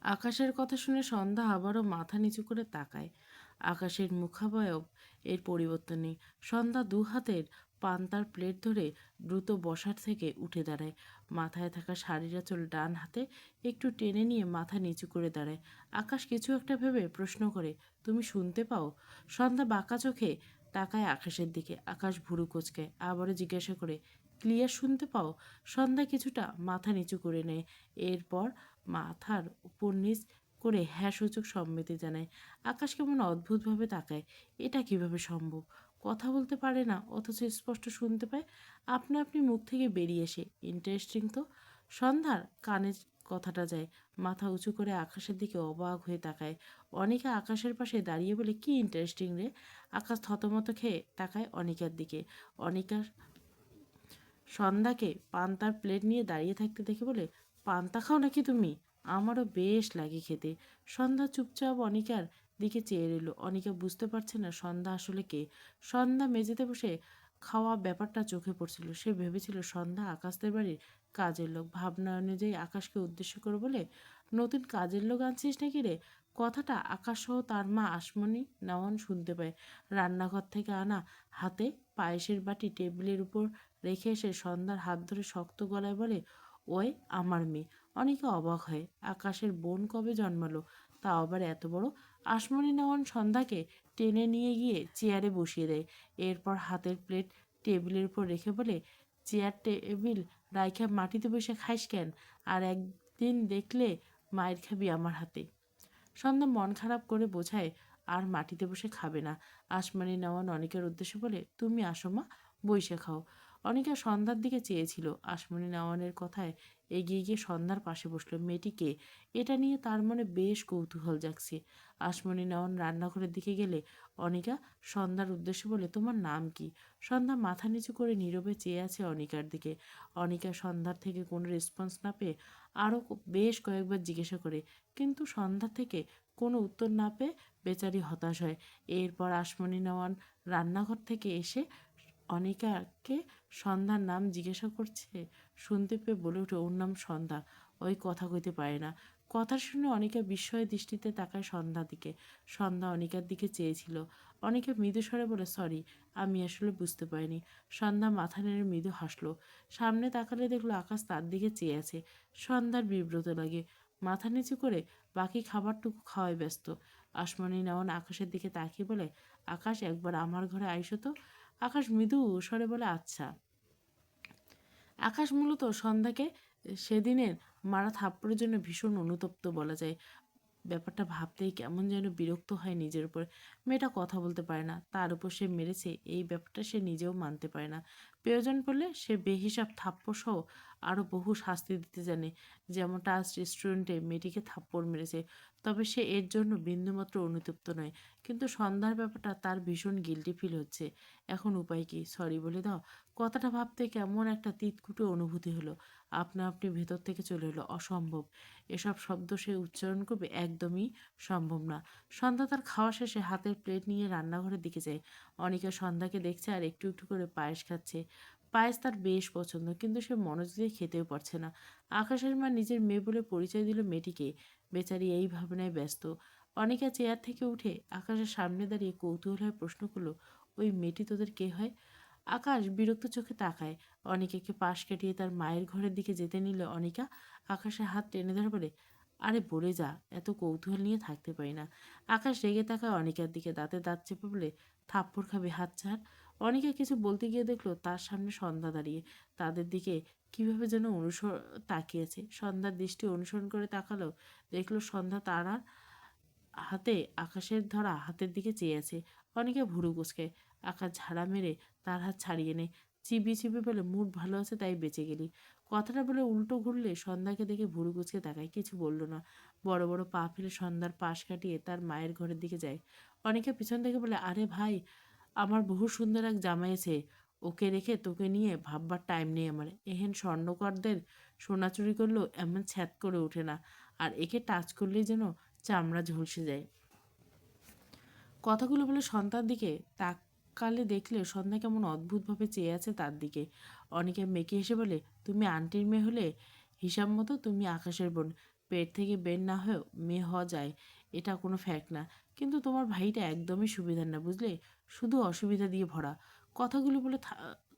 আকাশের কথা শুনে সন্ধ্যা আবারও মাথা নিচু করে তাকায়। আকাশের মুখাবয়ব এর পরিবর্তন নেই। সন্ধ্যা দু হাতের পান্তার প্লেট ধরে দ্রুত বসার থেকে উঠে দাঁড়ায়। মাথায় থাকা শাড়ির আঁচল ডান হাতে একটু টেনে নিয়ে মাথা নিচু করে দাঁড়ায়। আকাশ কিছু একটা ভেবে প্রশ্ন করে, তুমি শুনতে পাও? সন্ধ্যা বাঁকা চোখে তাকায় আকাশের দিকে। আকাশ ভুরু কোচকায়, আবারও জিজ্ঞাসা করে, ক্লিয়ার শুনতে পাও? সন্ধ্যা কিছুটা মাথা নিচু করে নেয়। এরপর মাথার উপর নিচ করে হ্যাঁ সূচক সম্মতি জানায়। আকাশ কেমন অদ্ভুতভাবে তাকায়। এটা কিভাবে সম্ভব? কথা বলতে পারে না অথচ স্পষ্ট শুনতে পায়। আপনা আপনি মুখ থেকে বেরিয়ে এসে, ইন্টারেস্টিং তো। সন্ধ্যার কানে কথাটা যায়। মাথা উঁচু করে আকাশের দিকে অবাক হয়ে তাকায়। অনিকা আকাশের পাশে দাঁড়িয়ে বলে, কি ইন্টারেস্টিং রে? আকাশ থতমত খেয়ে তাকায় অনিকার দিকে। অনিকা সন্ধ্যাকে পান্তার প্লেট নিয়ে দাঁড়িয়ে থাকতে দেখে বলে, পান্তা খাও নাকি তুমি? আমারও বেশ লাগে খেতে। সন্ধ্যা চুপচাপ অনিকার দিকে চেয়ে রইল। অনিকা বুঝতে পারছে না সন্ধ্যা আসলে কে। সন্ধ্যা মেঝেতে বসে খাওয়া ব্যাপারটা চোখে পড়ছিল। সে ভেবেছিল সন্ধ্যা আকাশদের বাড়ির কাজের লোক। ভাবনা অনুযায়ী আকাশকে উদ্দেশ্য করে বলে, নতুন কাজের লোক আনছিস নাকি রে? কথাটা আকাশ সহ তার মা আসমনি নেওয়ান শুনতে পায়। রান্নাঘর থেকে আনা হাতে পায়েসের বাটি টেবিলের উপর রেখে এসে সন্ধ্যার হাত ধরে শক্ত গলায় বলে, ওই আমার মেয়ে। অনেকে অবাক হয়, আকাশের বোন কবে জন্মালো, তা আবার এত বড়। আসমনি নেওয়ান সন্ধ্যাকে টেনে নিয়ে গিয়ে চেয়ারে বসিয়ে দেয়। এরপর হাতের প্লেট টেবিলের উপর রেখে বলে, চেয়ার টেবিল রাইখা মাটিতে বসে খাইস কেন? আর একদিন দেখলে মায়ের খাবি আমার হাতে। সন্ধ্যা মন খারাপ করে বোঝায় আর মাটিতে বসে খাবে না। আসমানি নেওয়ান অনিকার উদ্দেশ্যে বলে, তুমি আসো মা, বইসে খাও। অনিকা সন্ধ্যার দিকে চেয়েছিল। আসমানি নেওয়ানের কথায় এগিয়ে গিয়ে সন্ধ্যার পাশে বসলো। মেয়েটিকে এটা নিয়ে তার মনে বেশ কৌতূহল জাগছে। আসমানি নেওয়ান রান্নাঘরের দিকে গেলে অনিকা সন্ধ্যার উদ্দেশ্যে বলে, তোমার নাম কি? সন্ধ্যা মাথা নিচু করে নীরবে চেয়ে আছে অনিকার দিকে। অনিকা সন্ধ্যার থেকে কোনো রেসপন্স না পেয়ে আরও বেশ কয়েকবার জিজ্ঞাসা করে, কিন্তু সন্ধ্যা থেকে কোনো উত্তর না পেয়ে বেচারি হতাশ হয়। এরপর আসমনি নেওয়ান রান্নাঘর থেকে এসে অনিকাকে সন্ধ্যার নাম জিজ্ঞাসা করছে শুনতে পেয়ে বলে ওঠে, ওর নাম সন্ধ্যা, ওই কথা কইতে পারে না। কথা শুনে অনিকা বিস্ময়ের দৃষ্টিতে তাকায় সন্ধ্যার দিকে। সন্ধ্যা অনিকার দিকে চেয়েছিল। অনিকা মৃদু স্বরে বলে, সরি, আমি আসলে বুঝতে পারিনি। সন্ধ্যা মাথা নেড়ে মৃদু হাসলো। সামনে তাকালে দেখলো আকাশ তার দিকে চেয়ে আছে। সন্ধ্যার বিব্রত লাগে। মাথা নিচু করে বাকি খাবারটুকু খাওয়ায় ব্যস্ত। আসমানি নেওয়ান আকাশের দিকে তাকিয়ে বলে, আকাশ, একবার আমার ঘরে আইসো তো। আকাশ মৃদু স্বরে বলে, আচ্ছা। আকাশ মূলত সন্ধ্যাকে সেদিনের মারা থাপ্পড়ের জন্য ভীষণ অনুতপ্ত বলা যায়। ব্যাপারটা ভাবতেই কেমন যেন বিরক্ত হয় নিজের উপর। মেয়েটা কথা বলতে পারে না, তার উপর সে মেরেছে, এই ব্যাপারটা সে নিজেও মানতে পারে না। প্রয়োজন পড়লে সে বেহিসাব থাপ্পড় সহ আরও বহু শাস্তি দিতে জানে, যেমনটা আজ রেস্টুরেন্টে মেয়েটিকে থাপ্পড় মেরেছে। তবে সে এর জন্য বিন্দুমাত্র অনুতপ্ত নয়। কিন্তু সন্ধ্যার ব্যাপারটা তার ভীষণ গিল্টি ফিল হচ্ছে। এখন উপায় কি? সরি বলে দাও। কথাটা ভাবতে কেমন একটা তিতকুটে অনুভূতি হলো। আপনা আপনি ভেতর থেকে চলে এলো, অসম্ভব। এসব শব্দ সে উচ্চারণ করবে একদমই সম্ভব না। সন্ধ্যা তার খাওয়া শেষে হাতের প্লেট নিয়ে রান্নাঘরের দিকে যায়। অনিকা সন্ধ্যাকে দেখছে আর একটু একটু করে পায়েস খাচ্ছে। পায়েস তার বেশ পছন্দ, কিন্তু সে মনোযোগ দিয়ে খেতেও পারছে না। আকাশের মা নিজের মেয়ে বলে পরিচয় দিল মেয়েটিকে। বেচারি এই ভাবনায় ব্যস্ত। অনিকা চেয়ার থেকে উঠে আকাশের সামনে দাঁড়িয়ে কৌতূহল হয়ে প্রশ্ন করলো, ওই মেয়েটি তোদের কে হয়? আকাশ বিরক্ত চোখে তাকায়। অনিকাকে পাশ কাটিয়ে তার মায়ের ঘরের দিকে যেতে নিলে অনিকা আকাশের হাত টেনে ধরে বলে, আরে বলে যা, এত কৌতূহল নিয়ে থাকতে পারি না। আকাশ রেগে তাকায় অনিকার দিকে, দাঁতে দাঁত চেপে বলে, থাপ্পড় খাবে, হাত ছাড়। অনিকা কিছু বলতে গিয়ে দেখলো তার সামনে সন্ধ্যা দাঁড়িয়ে। তাদের দিকে কিভাবে যেন তাকিয়েছে। সন্ধ্যার দৃষ্টি অনুসরণ করে তাকালো, দেখলো সন্ধ্যা তারার হাতে আকাশের ধরা হাতের দিকে চেয়ে আছে। অনেকে ভুরু কুচকায়। আকাশ ঝাড়া মেরে তার হাত ছাড়িয়ে নেয়। চিবিয়ে চিবিয়ে বলে, মুড ভালো আছে তাই বেঁচে গেলি। কথাটা বলে উল্টো ঘুরলে সন্ধ্যাকে দেখে ভুরু কুচকে তাকায়, কিছু বলল না। বড় বড় পা ফেলে সন্ধ্যার পাশ কাটিয়ে তার মায়ের ঘরের দিকে যায়। অনেকে পিছন থেকে বলে, আরে ভাই, আমার বহু সুন্দর এক জামাই আছে, ওকে রেখে তোকে নিয়ে ভাববার টাইম নেই আমার। এহেন স্বর্ণকরদের সোনা চুরি করলেও এমন ছ্যাদ করে ওঠে না, আর একে টাচ করলেই যেন চামড়া ঝলসে যায়। কথাগুলো বলে সন্ধ্যার দিকে তাকালে দেখলে সন্ধ্যা কেমন অদ্ভুতভাবে চেয়ে আছে তার দিকে। অনেকে মেকি হেসে বলে, তুমি আন্টির মেয়ে হলে হিসাব মতো তুমি আকাশের বোন। পেট থেকে বের না হয়েও মেয়ে হওয়া যায়, এটা কোনো ফ্যাক্ট না। কিন্তু তোমার ভাইটা একদমই সুবিধার না, বুঝলে? শুধু অসুবিধা দিয়ে ভরা। কথাগুলো বলে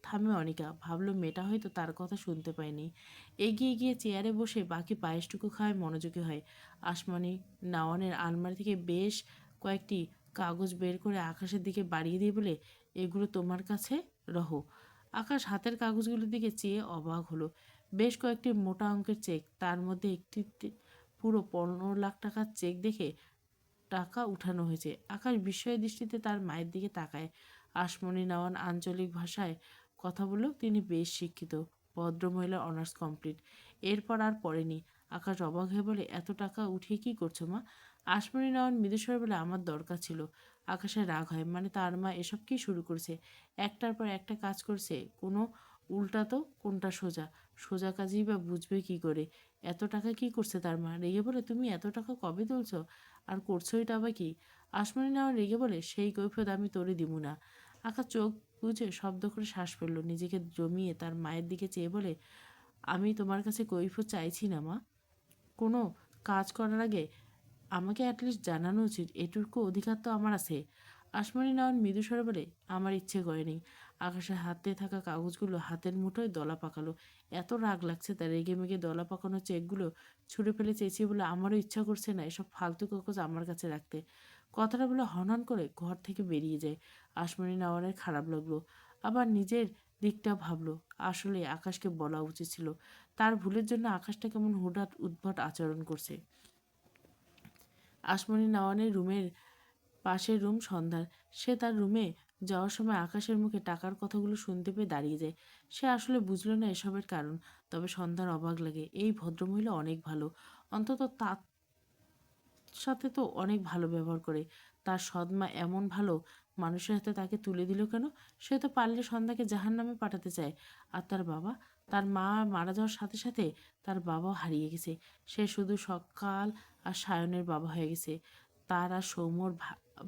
থামে অনিকা। ভাবলো মেয়েটা হয়তো তার কথা শুনতে পায়নি। এগিয়ে গিয়ে চেয়ারে বসে বাকি পায়েসটুকু খাওয়ায় মনোযোগী হয়। আসমানি নাওয়ানের আলমারি থেকে বেশ কয়েকটি কাগজ বের করে আকাশের দিকে বাড়িয়ে দিয়ে বলে, এগুলো তোমার কাছে রহো। আকাশ হাতের কাগজগুলোর দিকে চেয়ে অবাক হলো। বেশ কয়েকটি মোটা অঙ্কের চেক, তার মধ্যে একটি পুরো 15 লাখ টাকার চেক দেখে টাকা উঠানো হয়েছে। আকাশ বিস্ময়ের দৃষ্টিতে তার মায়ের দিকে তাকায়। আসমনি নাওয়ান আঞ্চলিক ভাষায় কথা বললেও তিনি বেশ শিক্ষিত। ভদ্রমহিলার অনার্স কমপ্লিট। এরপর আর পড়েনি। আকাশ অবাক হয়ে বলে, এত টাকা উঠিয়ে কি করছো মা? আসমনি নাওয়ান মৃদুস্বরে বলে, আমার দরকার ছিল। আকাশের রাগ হয়, মানে তার মা এসব কি শুরু করছে? একটার পর একটা কাজ করছে, কোনো উল্টা তো কোনটা সোজা। সোজা কাজই বা বুঝবে কি করে? এত টাকা কি করছে তার মা? রেগে বলে, তুমি এত টাকা কবে তুলছো? আর করছো এটা আবার কি? আসমনি নেওয়ার রেগে বলে, সেই কৈফিয়ত আমি তোরে দিমু না। আকাশ চোখ বুঝে শব্দ করে শ্বাস ফেলল, নিজেকে জমিয়ে তার মায়ের দিকে চেয়ে বলে, আমি তোমার কাছে কৈফিয়ত চাইছি না মা। কোনো কাজ করার আগে আমাকে অ্যাটলিস্ট জানানো উচিত, এটুকু অধিকার তো আমার আছে। আসমনি নেওয়ার মৃদু স্বরে বলে, আমার ইচ্ছে করেনি। আকাশের হাতে থাকা কাগজগুলো হাতের মুঠোয় দলা পাকালো। এত রাগ লাগছে তার, রেগে মেগে দলা পাকানো চেকগুলো ছুঁড়ে ফেলে চেয়েছি বলে, আমারও ইচ্ছা করছে না এসব ফালতু কাগজ আমার কাছে রাখতে। কথাটা বলে হনহন করে ঘর থেকে বেরিয়ে যায়। আসমনি নেওয়ারের খারাপ লাগলো, আবার নিজের দিকটা ভাবলো। আসলে আকাশকে বলা উচিত ছিল। তার ভুলের জন্য আকাশটা কেমন হুটহাট উদ্ভট আচরণ করছে। আসমনি নাওয়ানের রুমের পাশের রুম সন্ধ্যার। সে তার রুমে যাওয়ার সময় আকাশের মুখে টাকার কথাগুলো শুনতে পেয়ে দাঁড়িয়ে যায়। সে আসলে বুঝলো না এসবের কারণ। তবে সন্ধ্যার অবাক লাগে, এই ভদ্রমহিলা অনেক ভালো। অন্তত তার সাথে তো অনেক ভালো ব্যবহার করে। তার সৎমা এমন ভালো মানুষের হাতে তাকে তুলে দিল কেন? সে তো পারলে সন্ধ্যাকে জাহান্নামে পাঠাতে চায়। আর তার বাবা, তার মা মারা যাওয়ার সাথে সাথে তার বাবাও হারিয়ে গেছে। সে শুধু সকাল আর সায়নের বাবা হয়ে গেছে। তার আর সৌম্যর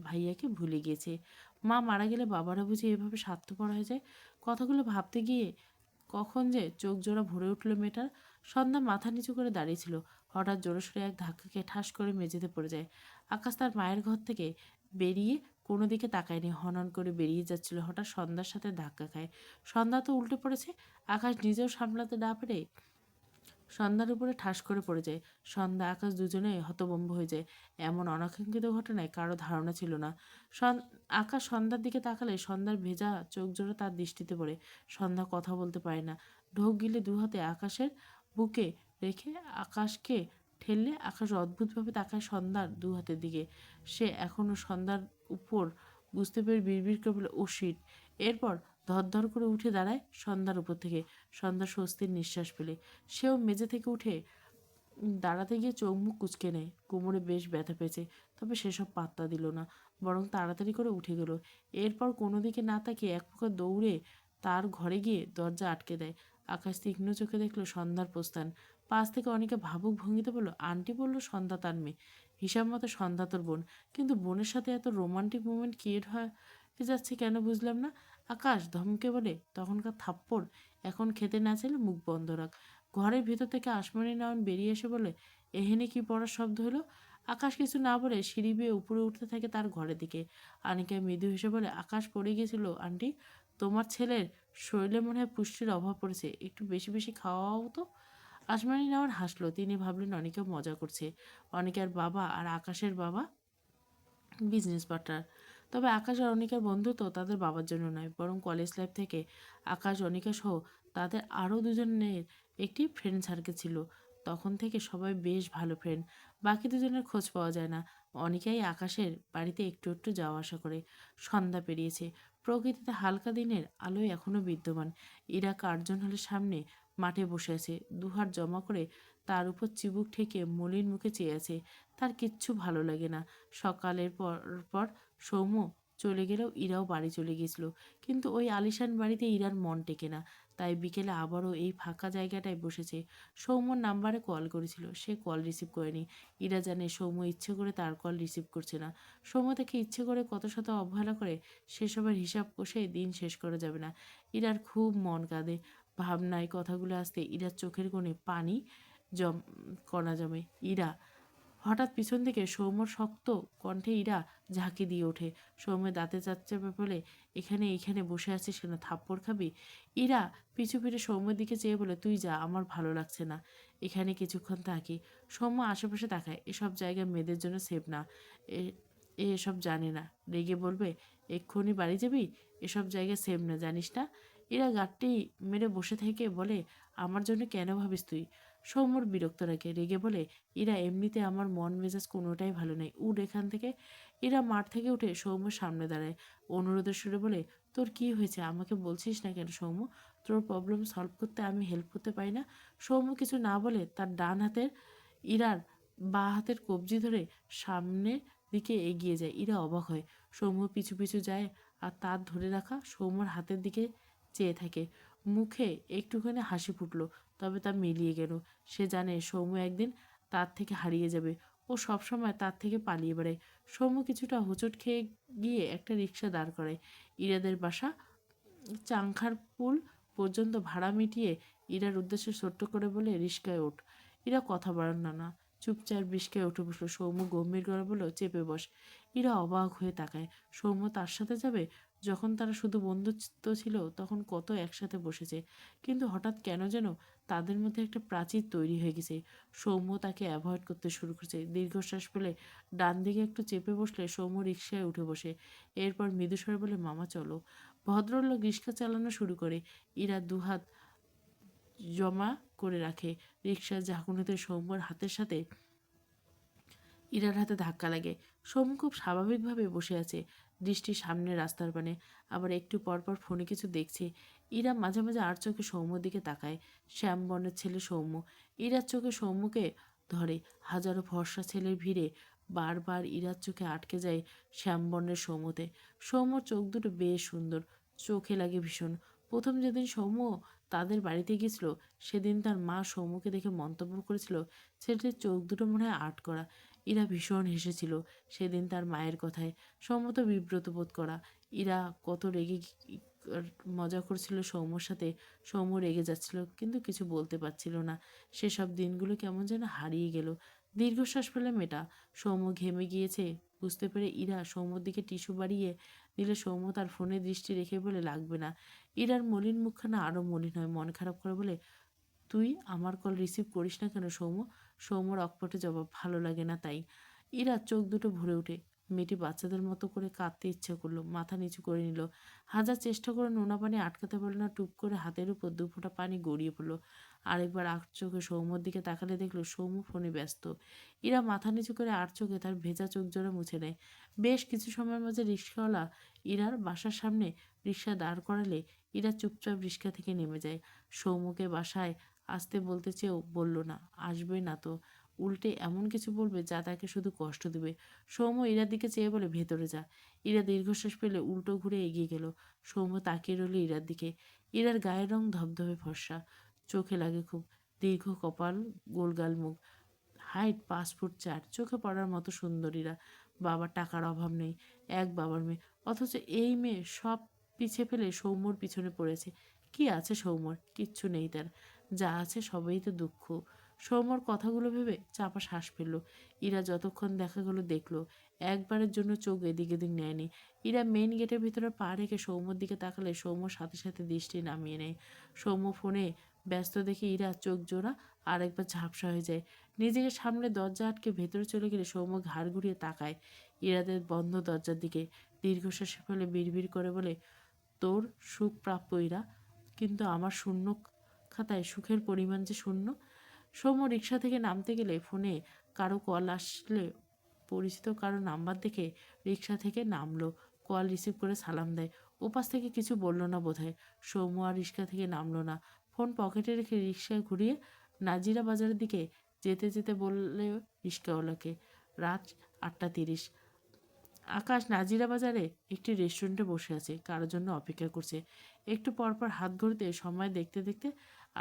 ভাইয়াকে ভুলে গিয়েছে। মা মারা গেলে বাবারা বুঝি এভাবে স্বার্থপর হয়ে যায়? কথাগুলো ভাবতে গিয়ে কখন যে চোখ জোড়া ভরে উঠল মেয়েটার। সন্ধ্যা মাথা নিচু করে দাঁড়িয়েছিল। হঠাৎ জোরেসোরে এক ধাক্কাকে ঠাস করে মেঝেতে পড়ে যায়। আকাশ তার মায়ের ঘর থেকে বেরিয়ে কোনো দিকে তাকায়নি, হনন করে বেরিয়ে যাচ্ছিল। হঠাৎ সন্ধ্যার সাথে ধাক্কা খায়। সন্ধ্যা তো উল্টে পড়েছে। আকাশ নিজেও সামলাতে না পেরে সন্ধ্যার উপরে ঠাস করে পড়ে যায়। সন্ধ্যা আকাশ দুজনে হতভম্ব হয়ে যায়। এমন অনাকাঙ্ক্ষিত ঘটনায় কারো ধারণা ছিল না। আকাশ সন্ধ্যার দিকে তাকালে সন্ধ্যার ভেজা চোখ জোড়া তার দৃষ্টিতে পড়ে। সন্ধ্যা কথা বলতে পারে না। ঢোক গিলে দু হাতে আকাশের বুকে রেখে আকাশকে ঠেললে আকাশ অদ্ভুতভাবে তাকায় সন্ধ্যার দু হাতের দিকে। সে এখনও সন্ধ্যার উপর বুঝতে পেরে বিড়বিড় করে বলে, ও শিট। এরপর ধরধর করে উঠে দাঁড়ায় সন্ধ্যার উপর থেকে। সন্ধ্যা স্বস্তির নিঃশ্বাস ফেলে। সেও মেঝে থেকে উঠে দাঁড়াতে গিয়ে চোখ মুখ কুঁচকে নেয়। কোমরে বেশ ব্যথা পেয়েছে, তবে সেসব পাত্তা দিল না, বরং তাড়াতাড়ি করে উঠে গেল। এরপর কোনো দিকে না তাকিয়ে এক প্রকার দৌড়ে তার ঘরে গিয়ে দরজা আটকে দেয়। আকাশ তীক্ষ্ণ চোখে দেখলো সন্ধ্যার প্রস্থান। পাশ থেকে অনেকে ভাবুক ভঙ্গিতে বলল, আন্টি বলল সন্ধ্যা তার মেয়ে, হিসাব মতো সন্ধ্যা তোর বোন, কিন্তু বোনের সাথে এত রোমান্টিক মুভমেন্ট ক্রিয়েট হয়ে যাচ্ছে কেন বুঝলাম না। আকাশ ধমকে বলে, তখনকার থাপ্পড় এখন খেতে না চাইলে মুখ বন্ধ রাখ। ঘরের ভিতর থেকে আসমনি নাওয়ান বেরিয়ে এসে বলে, এহেনে কি পড়ার শব্দ হলো? আকাশ কিছু না বলে সিঁড়ি বেয়ে উপরে উঠতে থাকে তার ঘরের দিকে। আনিকা মৃদু হেসে বলে, আকাশ পড়ে গেছিল আন্টি, তোমার ছেলের শরীরে মনে হয় পুষ্টির অভাব পড়েছে, একটু বেশি বেশি খাওয়াও তো। আসমানি নেওয়ার হাসলো, তিনি ভাবলেন অনেকে মজা করছে। অনিকার বাবা আর আকাশের বাবা বিজনেস পার্টনার। তবে আকাশ আর অনিকার বন্ধুত্ব তাদের বাবার জন্য নয়, বরং কলেজ লাইফ থেকে আকাশ, অনিকা সহ তাদের আরও দুজনের একটি ফ্রেন্ড সার্কেল ছিল। তখন থেকে সবাই বেশ ভালো ফ্রেন্ড। বাকি দুজনের খোঁজ পাওয়া যায় না। অনিকাই আকাশের বাড়িতে একটু একটু যাওয়া আসা করে। সন্ধ্যা পেরিয়েছে। প্রকৃতিতে হালকা দিনের আলোয় এখনও বিদ্যমান। ইরা কার্জন হলের সামনে মাঠে বসে আছে, দুহাত জমা করে তার উপর চিবুক ঠেকে মলিন মুখে চেয়ে আছে। তার কিচ্ছু ভালো লাগে না। সকালের পর পর সৌম্য চলে গেলেও ইরাও বাড়ি চলে গেছিল, কিন্তু ওই আলিশান বাড়িতে ইরার মন টেকে না। তাই বিকেলে আবারও এই ফাঁকা জায়গাটায় বসেছে। সৌম্যর নাম্বারে কল করেছিল, সে কল রিসিভ করেনি। ইরা জানে সৌম্য ইচ্ছে করে তার কল রিসিভ করছে না। সৌম্য তাকে ইচ্ছে করে কত শত অবহেলা করে, সেসবের হিসাব কষে দিন শেষ করা যাবে না। ইরার খুব মন কাঁদে। ভাবনায় কথাগুলো আসতে ইরার চোখের কোণে পানি জম কণা জমে। ইরা হঠাৎ পিছন থেকে সৌম্যর শক্ত কণ্ঠে ইরা ঝাঁকি দিয়ে ওঠে। সৌম্য দাঁতে চাপচাপে বলে, এইখানে বসে আছিস কেন, থাপ্পড় খাবি? ইরা পিছু ফিরে সৌম্যের দিকে চেয়ে বলে, তুই যা, আমার ভালো লাগছে না, এখানে কিছুক্ষণ থাকি। সৌম্য আশেপাশে তাকায়। এসব জায়গা মেয়েদের জন্য সেফ না। এসব জানে না। রেগে বলবে, এক্ষুনি বাড়ি যাবি? এসব জায়গা সেফ না, জানিস না? ইরা গাঁটটি মেরে বসে থেকে বলে, আমার জন্য কেন ভাবিস তুই? সৌম্যর বিরক্ত লাগে। রেগে বলে, ইরা এমনিতে আমার মন মেজাজ কোনোটাই ভালো নেই, উঠ এখান থেকে। ইরা মাঠ থেকে উঠে সৌম্যর সামনে দাঁড়ায়। অনুরোধের সুরে বলে, তোর কি হয়েছে, আমাকে বলছিস না কেন সৌম্য? তোর প্রবলেম সলভ করতে আমি হেল্প করতে পারি না? সৌম্য কিছু না বলে তার ডান হাতের ইরার বাঁ হাতের কবজি ধরে সামনের দিকে এগিয়ে যায়। ইরা অবাক হয়। সৌম্য পিছু পিছু যায় আর তার ধরে রাখা সৌম্যর হাতের দিকে চেয়ে থাকে। মুখে একটুখানি হাসি ফুটলো, তবে তা মিলিয়ে গেল। সে জানে সৌম্য একদিন তার থেকে হারিয়ে যাবে। ও সবসময় তার থেকে পালিয়ে বেড়ায়। সৌম্য কিছুটা হোঁচট খেয়ে গিয়ে একটা রিক্সা দাঁড় করায়। ইরাদের বাসা চাংখার পুল পর্যন্ত ভাড়া মিটিয়ে ইরার উদ্দেশ্যে ছোট্ট করে বলে, রিস্কায় ওঠ। ইরা কথা বাড়ান না, চুপচাপ রিস্কায় উঠে বসলো। সৌম্য গম্ভীর গলা বলল, চেপে বস। ইরা অবাক হয়ে তাকায়। সৌম্য তার সাথে যাবে? যখন তারা শুধু বন্ধুত্ব ছিল তখন কত একসাথে বসেছে, কিন্তু হঠাৎ কেন যেন তাদের মধ্যে একটা প্রাচীর তৈরি হয়ে গেছে। সৌম্য তাকে অ্যাভয়েড করতে শুরু করেছে। দীর্ঘশ্বাস ফেলে ডান দিকে একটু চেপে বসলে সৌম্য রিক্সায় উঠে বসে। এরপর মৃদুস্বরে বলে, মামা চলো। ভদ্রলোক রিক্সা চালানো শুরু করে। ইরা দুহাত জমা করে রাখে। রিক্সার ঝাঁকুনিতে সৌম্যর হাতের সাথে ইরার হাতে ধাক্কা লাগে। সৌম্য খুব স্বাভাবিকভাবে বসে আছে, দৃষ্টি সামনে রাস্তার পানে। আবার একটু পরপর ফোনে কিছু দেখছে। ইরা মাঝে মাঝে আর চোখে সৌম্যর দিকে তাকায়। শ্যাম বর্ণের ছেলে সৌম্য। ইরার চোখে সৌম্যকে ধরে। হাজারো ফর্সা ছেলের ভিড়ে বারবার ইরার চোখে আটকে যায় শ্যামবর্ণের সৌম্যতে। সৌম্যর চোখ দুটো বেশ সুন্দর, চোখে লাগে ভীষণ। প্রথম যেদিন সৌম্য তাদের বাড়িতে গিয়েছিল সেদিন তার মা সৌম্যকে দেখে মন্তব্য করেছিল, ছেলেটির চোখ দুটো মনে হয় আট করা। ইরা ভীষণ হেসেছিল সেদিন তার মায়ের কথায়। সম্মত বিব্রত বোধ করা। ইরা কত রেগে মজা করছিল সৌম্যর সাথে। সৌম্য রেগে যাচ্ছিল কিন্তু কিছু বলতে পারছিল না। সেসব দিনগুলো কেমন যেন হারিয়ে গেল। দীর্ঘশ্বাস ফেলে মেয়েটা। সৌম্য ঘেমে গিয়েছে বুঝতে পেরে ইরা সৌম্যর দিকে টিস্যু বাড়িয়ে দিলে সৌম্য তার ফোনে দৃষ্টি রেখে বলে, লাগবে না। ইরার মলিন মুখখানা আরও মলিন হয়। মন খারাপ করে বলে, তুই আমার কল রিসিভ করিস না কেন সৌম্য? সৌম্যর অকপটে জবাব, ভালো লাগে না তাই। ইরা চোখ দুটো ভরে ওঠে। মেয়েটি বাচ্চাদের মতো করে কাঁদতে ইচ্ছা করলো। মাথা নিচু করে নিল। হাজার চেষ্টা করে নোনা পানি আটকাতে পারল না। টুপ করে হাতের উপর দু ফোঁটা পানি গড়িয়ে পড়লো। আরেকবার আট চোখে সৌম্যর দিকে তাকালে দেখলো সৌম্য ফোনে ব্যস্ত। ইরা মাথা নিচু করে আট চোখে তার ভেজা চোখ জোড়া মুছে নেয়। বেশ কিছু সময়ের মাঝে রিক্সাওয়ালা ইরার বাসার সামনে রিক্সা দাঁড় করালে ইরা চুপচাপ রিক্সা থেকে নেমে যায়। সৌম্যকে বাসায় আসতে বলতে চেয়েও বলল না, আসবে না তো। উল্টে এমন কিছু বলবে যা তাকে শুধু কষ্ট দেবে। সৌম্য ইরার দিকে চেয়ে বলে, ভেতরে যা। ইরা দীর্ঘশ্বাস পেলে উল্টো ঘুরে এগিয়ে গেল। সৌম্য তাকিয়ে রইল ইরার দিকে। ইরার গায়ের রং ধবধবে ফর্সা, চোখে লাগে খুব। দীর্ঘ কপাল, গোলগাল মুখ, হাইট 5 ফুট 4, চোখে পড়ার মতো সুন্দরীরা। বাবার টাকার অভাব নেই, এক বাবার মেয়ে। অথচ এই মেয়ে সব পিছে ফেলে সৌম্যর পিছনে পড়েছে। কি আছে সৌম্যর? কিচ্ছু নেই তার। যা আছে সবই তো দুঃখ। সৌম্যর কথাগুলো ভেবে চাপা শ্বাস ফেলল। ইরা যতক্ষণ দেখা গেল দেখলো, একবারের জন্য চোখ এদিক এদিক নেয়নি। ইরা মেইন গেটের ভিতরে পা রেখে সৌম্যর দিকে তাকালে সৌম্য সাথে সাথে দৃষ্টি নামিয়ে নেয়। সৌম্য ফোনে ব্যস্ত দেখে ইরা চোখ জোড়া আর একবার ঝাপসা হয়ে যায়। নিজেকে সামনে দরজা আটকে ভেতরে চলে গেলে সৌম্য ঘাড় ঘুরিয়ে তাকায় ইরাদের বন্ধ দরজার দিকে। দীর্ঘশ্বাস ফেলে বিড়বিড় করে বলে, তোর সুখ প্রাপ্য ইরা, কিন্তু আমার শূন্য খাতায় সুখের পরিমাণ যে শূন্য। সৌম্য রিক্সা থেকে নামতে গেলে ফোনে কারো কল আসলে পরিচিত কারো নাম্বার দেখে রিক্সা থেকে নামলো। কল রিসিভ করে সালাম দেয়। ওপাশ থেকে কিছু বলল না বোধহয়। সৌম্য আর রিক্সা থেকে নামলো না। ফোন পকেটে রেখে রিক্সায় ঘুরিয়ে নাজিরা বাজারের দিকে যেতে যেতে বললে রিক্সাওয়ালাকে, রাত 8:30। আকাশ নাজিরা বাজারে একটি রেস্টুরেন্টে বসে আছে, কারোর জন্য অপেক্ষা করছে। একটু পরপর হাত ঘুরতে সময় দেখতে দেখতে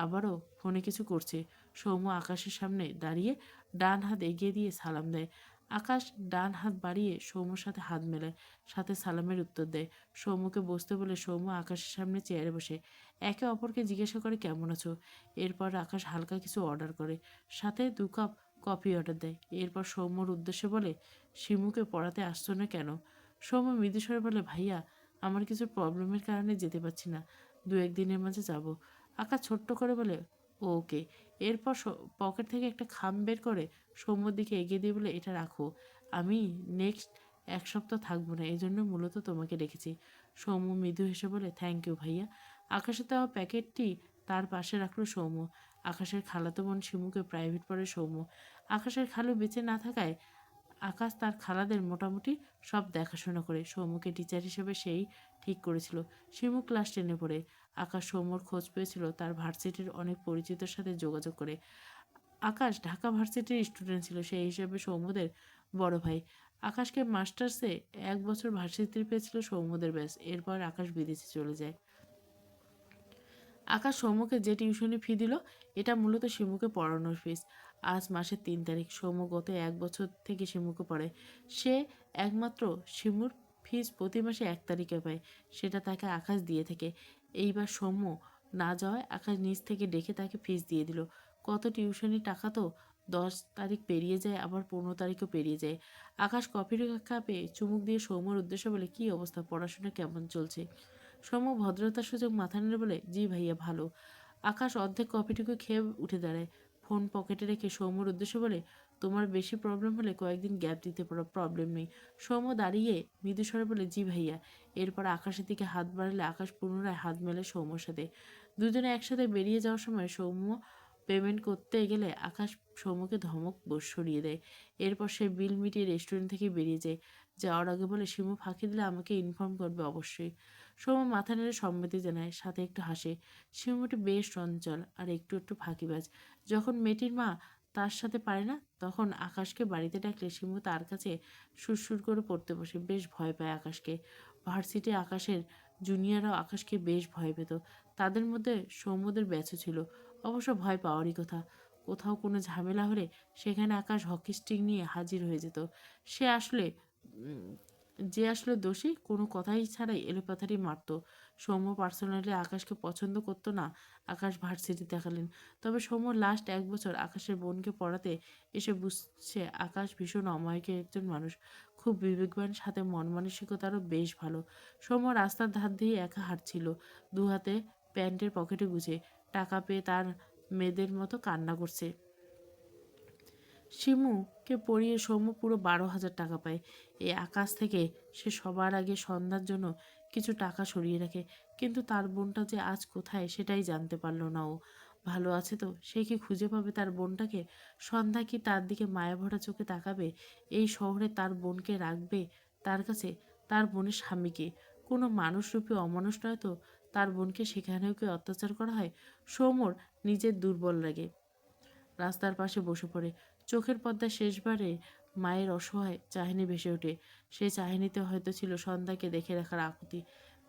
আবারও ফোনে কিছু করছে। সৌম্য আকাশের সামনে দাঁড়িয়ে ডান হাত এগিয়ে দিয়ে সালাম দেয়। আকাশ ডান হাত বাড়িয়ে সৌম্যর সাথে হাত মেলায়, সাথে সালামের উত্তর দেয়। সৌম্যকে বসতে বলে সৌম্য আকাশের সামনে চেয়ারে বসে একে অপরকে জিজ্ঞাসা করে কেমন আছো। এরপর আকাশ হালকা কিছু অর্ডার করে, সাথে 2 কাপ কফি অর্ডার দেয়। এরপর সৌম্যর উদ্দেশ্যে বলে, শিমুকে পড়াতে আসছো না কেন? সৌম্য মৃদুস্বরে বলে, ভাইয়া আমার কিছু প্রবলেমের কারণে যেতে পারছি না, 2-1 দিনের মাঝে যাব। আকাশ ছোট্ট করে বলে, ওকে। এরপর পকেট থেকে একটা খাম বের করে সৌম্যর দিকে এগিয়ে দিয়ে বলে, এটা রাখো, আমি নেক্সট 1 সপ্তাহ থাকবো না, এই জন্য মূলত তোমাকে রেখেছি। সৌম্য মৃদু হেসে বলে, থ্যাংক ইউ ভাইয়া। আকাশের দেওয়া প্যাকেটটি তার পাশে রাখলো সৌম্য। আকাশের খালাতো বোন শিমুকে প্রাইভেট পড়ে সৌম্য। আকাশের খালু বেঁচে না থাকায় আকাশ তার খালাদের মোটামুটি সব দেখাশোনা করে। সৌম্যকে টিচার হিসেবে সেই ঠিক করেছিল। শিমু ক্লাস 10-এ পড়ে। আকাশ সৌম্যর খোঁজ পেয়েছিল তার ভার্সিটির অনেক পরিচিতর সাথে যোগাযোগ করে। আকাশ ঢাকা ভার্সিটির স্টুডেন্ট ছিল, সেই হিসেবে সৌম্যদের বড় ভাই। আকাশকে মাস্টার্সে 1 বছর ভার্সিটিতে পেয়েছিল সৌম্যদের ব্যাস। এরপর আকাশ বিদেশে চলে যায়। আকাশ সৌম্যকে যে টিউশনি ফি দিল, এটা মূলত শিমুকে পড়ানোর ফিস। আজ মাসের 3 তারিখ। সৌম্য গত 1 বছর থেকে শিমুকে পড়ে। সে একমাত্র শিমুর ফিস প্রতি মাসে 1 তারিখে পায়, সেটা তাকে আকাশ দিয়ে থাকে। এইবার সৌম্য না যাওয়ায় আকাশ নিজ থেকে ডেকে তাকে ফিস দিয়ে দিল। কত টিউশনির টাকা তো 10 তারিখ পেরিয়ে যায়, আবার 15 তারিখও পেরিয়ে যায়। আকাশ কফির কাপে চুমুক দিয়ে সৌম্যর উদ্দেশ্য বলে, কী অবস্থা, পড়াশোনা কেমন চলছে? সৌম্য ভদ্রতার সুযোগ মাথা নেড়ে বলে, জি ভাইয়া ভালো। আকাশ অর্ধেক কফিটুকু খেয়ে উঠে দাঁড়ায়, ফোন পকেটে রেখে সৌম্যর উদ্দেশ্য বলে, তোমার বেশি প্রবলেম হলে কয়েকদিন গ্যাপ দিতে পারো, প্রবলেম নেই। সৌম্য দাঁড়িয়ে মৃদুস্বরে বলে, জি ভাইয়া। এরপর আকাশের দিকে হাত বাড়ালে আকাশ পুনরায় হাত মেলে সৌম্যর সাথে। দুজনে একসাথে বেরিয়ে যাওয়ার সময় সৌম্য পেমেন্ট করতে গেলে আকাশ সৌম্যকে ধমক সরিয়ে দেয়। এরপর সে বিল মিটিয়ে রেস্টুরেন্ট থেকে বেরিয়ে যায়। যাওয়ার আগে বলে, শিমু ফাঁকি দিলে আমাকে ইনফর্ম করবে অবশ্যই। সৌম্য মাথা নেড়ে সম্মতি জানায়, সাথে একটু হাসে। শিমুটি বেশ চঞ্চল আর একটু একটু ফাঁকিবাজ। যখন মেয়েটির মা তার সাথে পারে না, তখন আকাশকে বাড়িতে ডাকলে শিমু তার কাছে সুরসুর করে পড়তে বসে। বেশ ভয় পায় আকাশকে। ভার্সিটি আকাশের জুনিয়ররাও আকাশকে বেশ ভয় পেত। তাদের মধ্যে সৌম্যদের ব্যাচও ছিল, অবশ্য ভয় পাওয়ারই কথা। কোথাও কোনো ঝামেলা হলে সেখানে আকাশ হকি স্টিক নিয়ে হাজির হয়ে যেত। সে আসলে যে আসলে দোষী, কোনো কথাই ছাড়াই এলোপাথারি মারত। সৌম্য পার্সোনালি আকাশকে পছন্দ করতো না। আকাশ ভার্সিটি দেখালেন, তবে সৌম্য লাস্ট 1 বছর আকাশের বোনকে পড়াতে এসে বুঝছে আকাশ ভীষণ অমায়িক একজন মানুষ, খুব বিবেকবান, সাথে মন মানসিকতারও বেশ ভালো। সৌম্য রাস্তার ধার দিয়ে একা হাঁটছিল, 2 হাতে প্যান্টের পকেটে গুছে। টাকা পেয়ে তার মেয়েদের মতো কান্না করছে। শিমুকে পড়িয়ে সৌম্য পুরো 12,000 টাকা পায়। এই আকাশ থেকে সে সবার আগে সন্ধ্যার জন্য কিছু টাকা সরিয়ে রাখে, কিন্তু তার বোনটা যে আজ কোথায় সেটাই জানতে পারল না ও। ভালো আছে তো? সে কি খুঁজে পাবে তার বোনটাকে? সন্ধ্যা কি তার দিকে মায়াভরা চোখে তাকাবে? এই শহরে তার বোনকে রাখবে তার কাছে? তার বোনের স্বামীকে কোনো মানুষরূপী অমানুষ নয় তো? তার বোনকে সেখানেও কি অত্যাচার করা হয়? সৌম্যর নিজের দুর্বল লাগে। রাস্তার পাশে বসে পড়ে। চোখের পর্দায় শেষবারে মায়ের অসহায় চাহনি ভেসে ওঠে। সেই চাহনিতে হয়তো ছিল সন্ধ্যাকে দেখে রাখার আকুতি।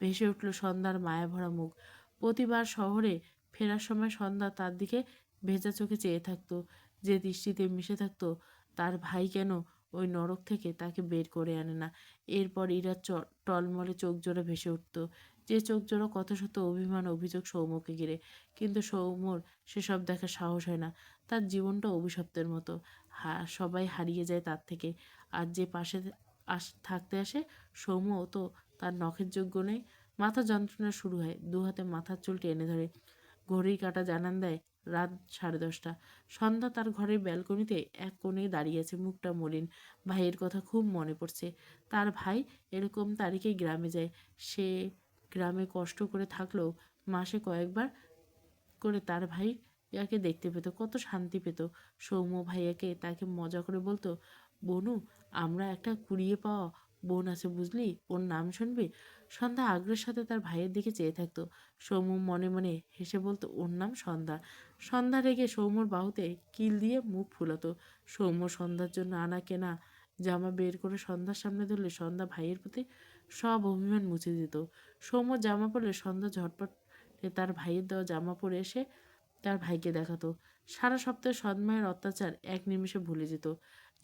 ভেসে উঠল সন্ধ্যার মায়াভরা মুখ। প্রতিবার শহরে ফেরার সময় সন্ধ্যা তার দিকে ভেজা চোখে চেয়ে থাকতো, যে দৃষ্টিতে মিশে থাকতো তার ভাই কেন ওই নরক থেকে তাকে বের করে আনে না। এরপর ইরার টলমলে চোখ জোড়া ভেসে উঠত, যে চোখ জোড়া কত শত অভিমান অভিযোগ সৌম্যকে ঘিরে। কিন্তু সৌম্যর সেসব দেখার সাহস হয় না। তার জীবনটা অভিশপ্তের মতো, সবাই হারিয়ে যায় তার থেকে। আর যে পাশে থাকতে আসে, সৌম্য তো তার নখের যোগ্য নেই। মাথা যন্ত্রণা শুরু হয়, 2 হাতে মাথার চুল টেনে ধরে। ঘড়ির কাঁটা জানান দেয় রাত 10:30। সন্ধ্যা তার ঘরের ব্যালকনিতে এক কোণে দাঁড়িয়ে আছে, মুখটা মলিন। ভাইয়ের কথা খুব মনে পড়ছে। তার ভাই এরকম তারিখেই গ্রামে যায়। সে গ্রামে কষ্ট করে থাকলেও মাসে কয়েকবার করে তার ভাই ইয়াকে দেখতে পেত, কত শান্তি পেত। সৌম্য ভাইয়াকে তাকে মজা করে বলতো, বনু, আমরা একটা কুড়িয়ে পাওয়া বোন আছে বুঝলি, ওর নাম শুনবি? সন্ধ্যা আগ্রহের সাথে তার ভাইয়ের দিকে চেয়ে থাকতো। সৌম্য মনে মনে হেসে বলতো, ওর নাম সন্ধ্যা। সন্ধ্যা রেগে সৌম্যর বাহুতে কিল দিয়ে মুখ ফুলাতো। সৌম্য সন্ধ্যার জন্য আনা কেনা জামা বের করে সন্ধ্যার সামনে ধরলে সন্ধ্যা ভাইয়ের প্রতি সব অভিমান মুছে দিত। সৌম্য জামা পরলে সন্ধ্যা ঝটপট তার ভাইয়ের দেওয়া জামা পরে এসে তার ভাইকে দেখাতো। সারা সপ্তাহে সৎমায়ের অত্যাচার এক নিমেষে ভুলে যেত।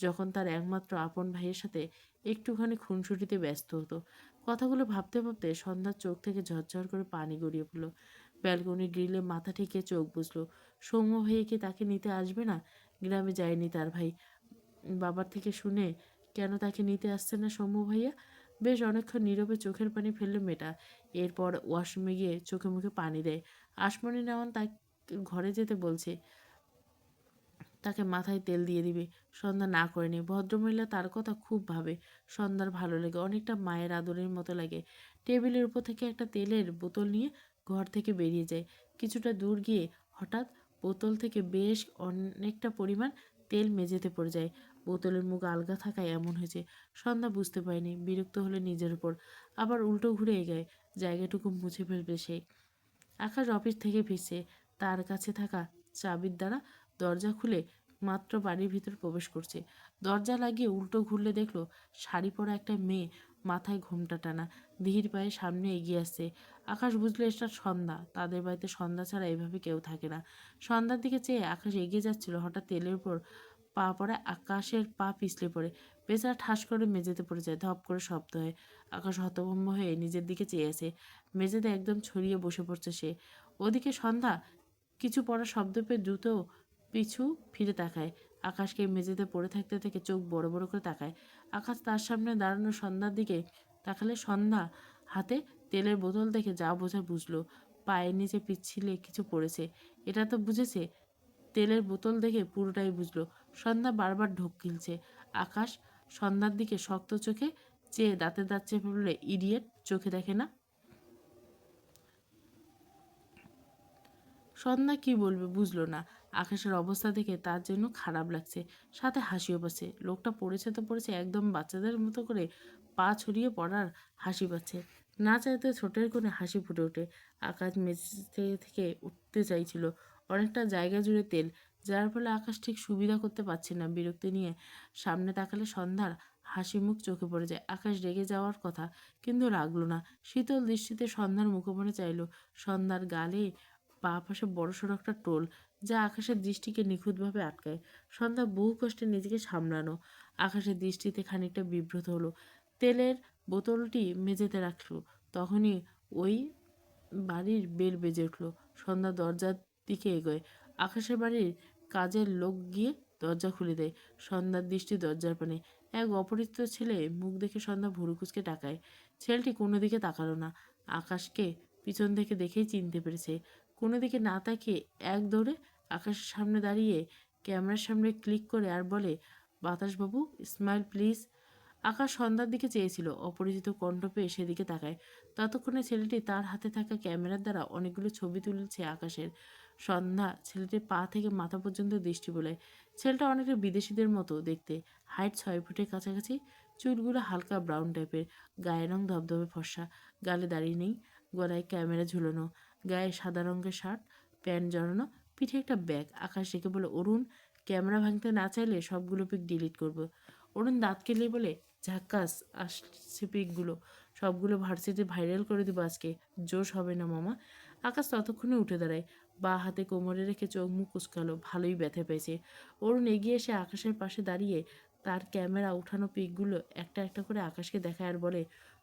যখন তার একমাত্র আপন ভাইয়ের সাথে একটুখানি খুনসুটিতে ব্যস্ত হতো। কথাগুলো ভাবতে ভাবতে সন্ধ্যার চোখ থেকে ঝরঝর করে পানি গড়িয়ে পড়ল। ব্যালকনি গ্রিলে মাথা ঠেকিয়ে চোখ বুঝলো। সৌম্য ভাইয়া কি তাকে নিতে আসবে না? গ্রামে যায়নি তার ভাই। বাবার থেকে শুনে কেন তাকে নিতে আসছে না সৌম্য ভাইয়া? বেশ অনেকক্ষণ নীরবে চোখের পানি ফেললো মেয়েটা। এরপর ওয়াশরুমে গিয়ে চোখে মুখে পানি দেয়। আসমনি নেওয়ান তাকে ঘরে যেতে বলছে, তাকে মাথায় তেল দিয়ে দিবে। সন্ধ্যা না করেনি। ভদ্রমহিলা তার কথা খুব ভাবে। সন্ধ্যার ভালো লাগে, অনেকটা মায়ের আদরের মতো লাগে। টেবিলের উপর থেকে একটা তেলের বোতল নিয়ে ঘর থেকে বেরিয়ে যায়। কিছুটা দূর গিয়ে হঠাৎ বোতল থেকে বেশ অনেকটা পরিমাণ তেল মেঝেতে পড়ে যায়। বোতলের মুখ আলগা থাকায় এমন হয়েছে। সন্ধ্যা বুঝতে পারেনি, বিরক্ত হলে নিজের উপর। আবার উল্টো ঘুরে এগায়, জায়গাটুকু মুছে ফেলবে সে। আকাশ অফিস থেকে ফিরছে। তার কাছে থাকা চাবির দ্বারা দরজা খুলে মাত্র বাড়ির ভিতর প্রবেশ করছে। দরজা লাগিয়ে উল্টো ঘুরলে দেখলো শাড়ি পরা একটা মেয়ে, মাথায় ঘোমটা টানা, ধীর পায়ে সামনে এগিয়ে আসছে। আকাশ বুঝলো এটা সন্ধ্যা। তাদের বাড়িতে সন্ধ্যা ছাড়া এভাবে কেউ থাকে না। সন্ধ্যার দিকে চেয়ে আকাশ এগিয়ে যাচ্ছিল, হঠাৎ তেলের উপর পা পড়ে আকাশের পা পিছলে পড়ে। বেচারা ঠাস করে মেঝেতে পড়ে যায়। ধপ করে শব্দ হয়। আকাশ হতভম্ব হয়ে নিজের দিকে চেয়ে আসে। মেঝেতে একদম ছড়িয়ে বসে পড়ছে সে। ওদিকে সন্ধ্যা কিছু পড়া শব্দ পেয়ে দ্রুত পিছু ফিরে তাকায়। আকাশকে মেঝেতে পড়ে থাকতে থেকে চোখ বড় বড় করে তাকায়। আকাশ তার সামনে দাঁড়ানো সন্ধ্যার দিকে তাকালে সন্ধ্যা হাতে তেলের বোতল দেখে যা বোঝা বুঝলো। পায়ের নিচে পিছলে কিছু পড়েছে। এটা তো বুঝেছে। তেলের বোতল দেখে পুরোটাই বুঝলো। সন্ধ্যা বারবার ঢোক গিলছে। আকাশ সন্ধ্যার দিকে শক্ত চোখে চেয়ে দাঁতে দাঁত চেপে বললে, ইডিয়েট, চোখে দেখে না? সন্ধ্যা কি বলবে বুঝলো না। আকাশের অবস্থা দেখে তার জন্য খারাপ লাগছে, সাথে হাসিও পাচ্ছে। লোকটা পড়েছে তো পড়েছে, একদম বাচ্চাদের মতো করে পা ছড়িয়ে পড়ার হাসি পাচ্ছে। না চাইতে ছোটের কোণে হাসি ফুটে ওঠে। আকাশ মেঝে থেকে উঠতে চাইছিল। অনেকটা জায়গা জুড়ে তেল, যার ফলে আকাশ ঠিক সুবিধা করতে পারছে না। বিরক্তি নিয়ে সামনে তাকালে সন্ধ্যার হাসি মুখ চোখে পড়ে যায়। আকাশ রেগে যাওয়ার কথা, কিন্তু রাগলো না। শীতল দৃষ্টিতে সন্ধ্যার মুখোমুখি চাইল। সন্ধ্যার গালে বাঁ পাশে বড়সড় একটা টোল, যা আকাশের দৃষ্টিকে নিখুঁতভাবে আটকায়। সন্ধ্যা বহু কষ্টে নিজেকে সামলানো। আকাশের দৃষ্টিতে খানিকটা বিব্রত হলো। তেলের বোতলটি মেঝেতে রাখলো। তখনই ওই বাড়ির বেল বেজে উঠল। সন্ধ্যা দরজার দিকে এগোয়। আকাশের বাড়ির কাজের লোক গিয়ে দরজা খুলে দেয়। সন্ধ্যার দৃষ্টি দরজার পানে। এক অপরিচিত ছেলে মুখ দেখে সন্ধ্যা ভুরু কুঁচকে তাকায়। ছেলেটি কোনো দিকে তাকালো না। আকাশকে পিছন থেকে দেখেই চিনতে পেরেছে। কোনো দিকে না তাকিয়ে এক দৌড়ে আকাশের সামনে দাঁড়িয়ে ক্যামেরার সামনে ক্লিক করে আর বলে, বাতাসবাবু, স্মাইল প্লিজ। আকাশ সন্ধ্যার দিকে চেয়েছিল। অপরিচিত কণ্ঠ পেয়ে সেদিকে তাকায়। ততক্ষণে ছেলেটি তার হাতে থাকা ক্যামেরার দ্বারা অনেকগুলো ছবি তুলছে আকাশের। সন্ধ্যা ছেলেটির পা থেকে মাথা পর্যন্ত দৃষ্টি বোলায়। ছেলেটা অনেকটা বিদেশিদের মতো দেখতে। হাইট 6 ফুটের কাছাকাছি। চুলগুলো হালকা ব্রাউন টাইপের। গায়ের রং ধবধবে ফর্সা। গালে দাড়ি নেই। গলায় ক্যামেরা ঝুলানো। গায়ে সাদা রঙের শার্ট, প্যান্ট জড়ানো। পিঠে একটা ব্যাগ। আকাশ রেখে বলে, অরুণ, ক্যামেরা ভাঙতে না চাইলে সবগুলো পিক ডিলিট করবো। অরুণ দাঁত কেলিয়ে বলে, ঝাক্কাস আসছে পিকগুলো। সবগুলো ভার্সিটি ভাইরাল করে দিব আজকে। জোশ হবে না মামা? আকাশ ততক্ষণে উঠে দাঁড়ায়। বা হাতে কোমরে রেখে চোখ মুখ কুচকালো। ভালোই ব্যথা পেয়েছে। অরুণ এগিয়ে এসে আকাশের পাশে দাঁড়িয়ে তার ক্যামেরা উঠানো পিকগুলো একটা একটা করে আকাশকে দেখায় আর বলে,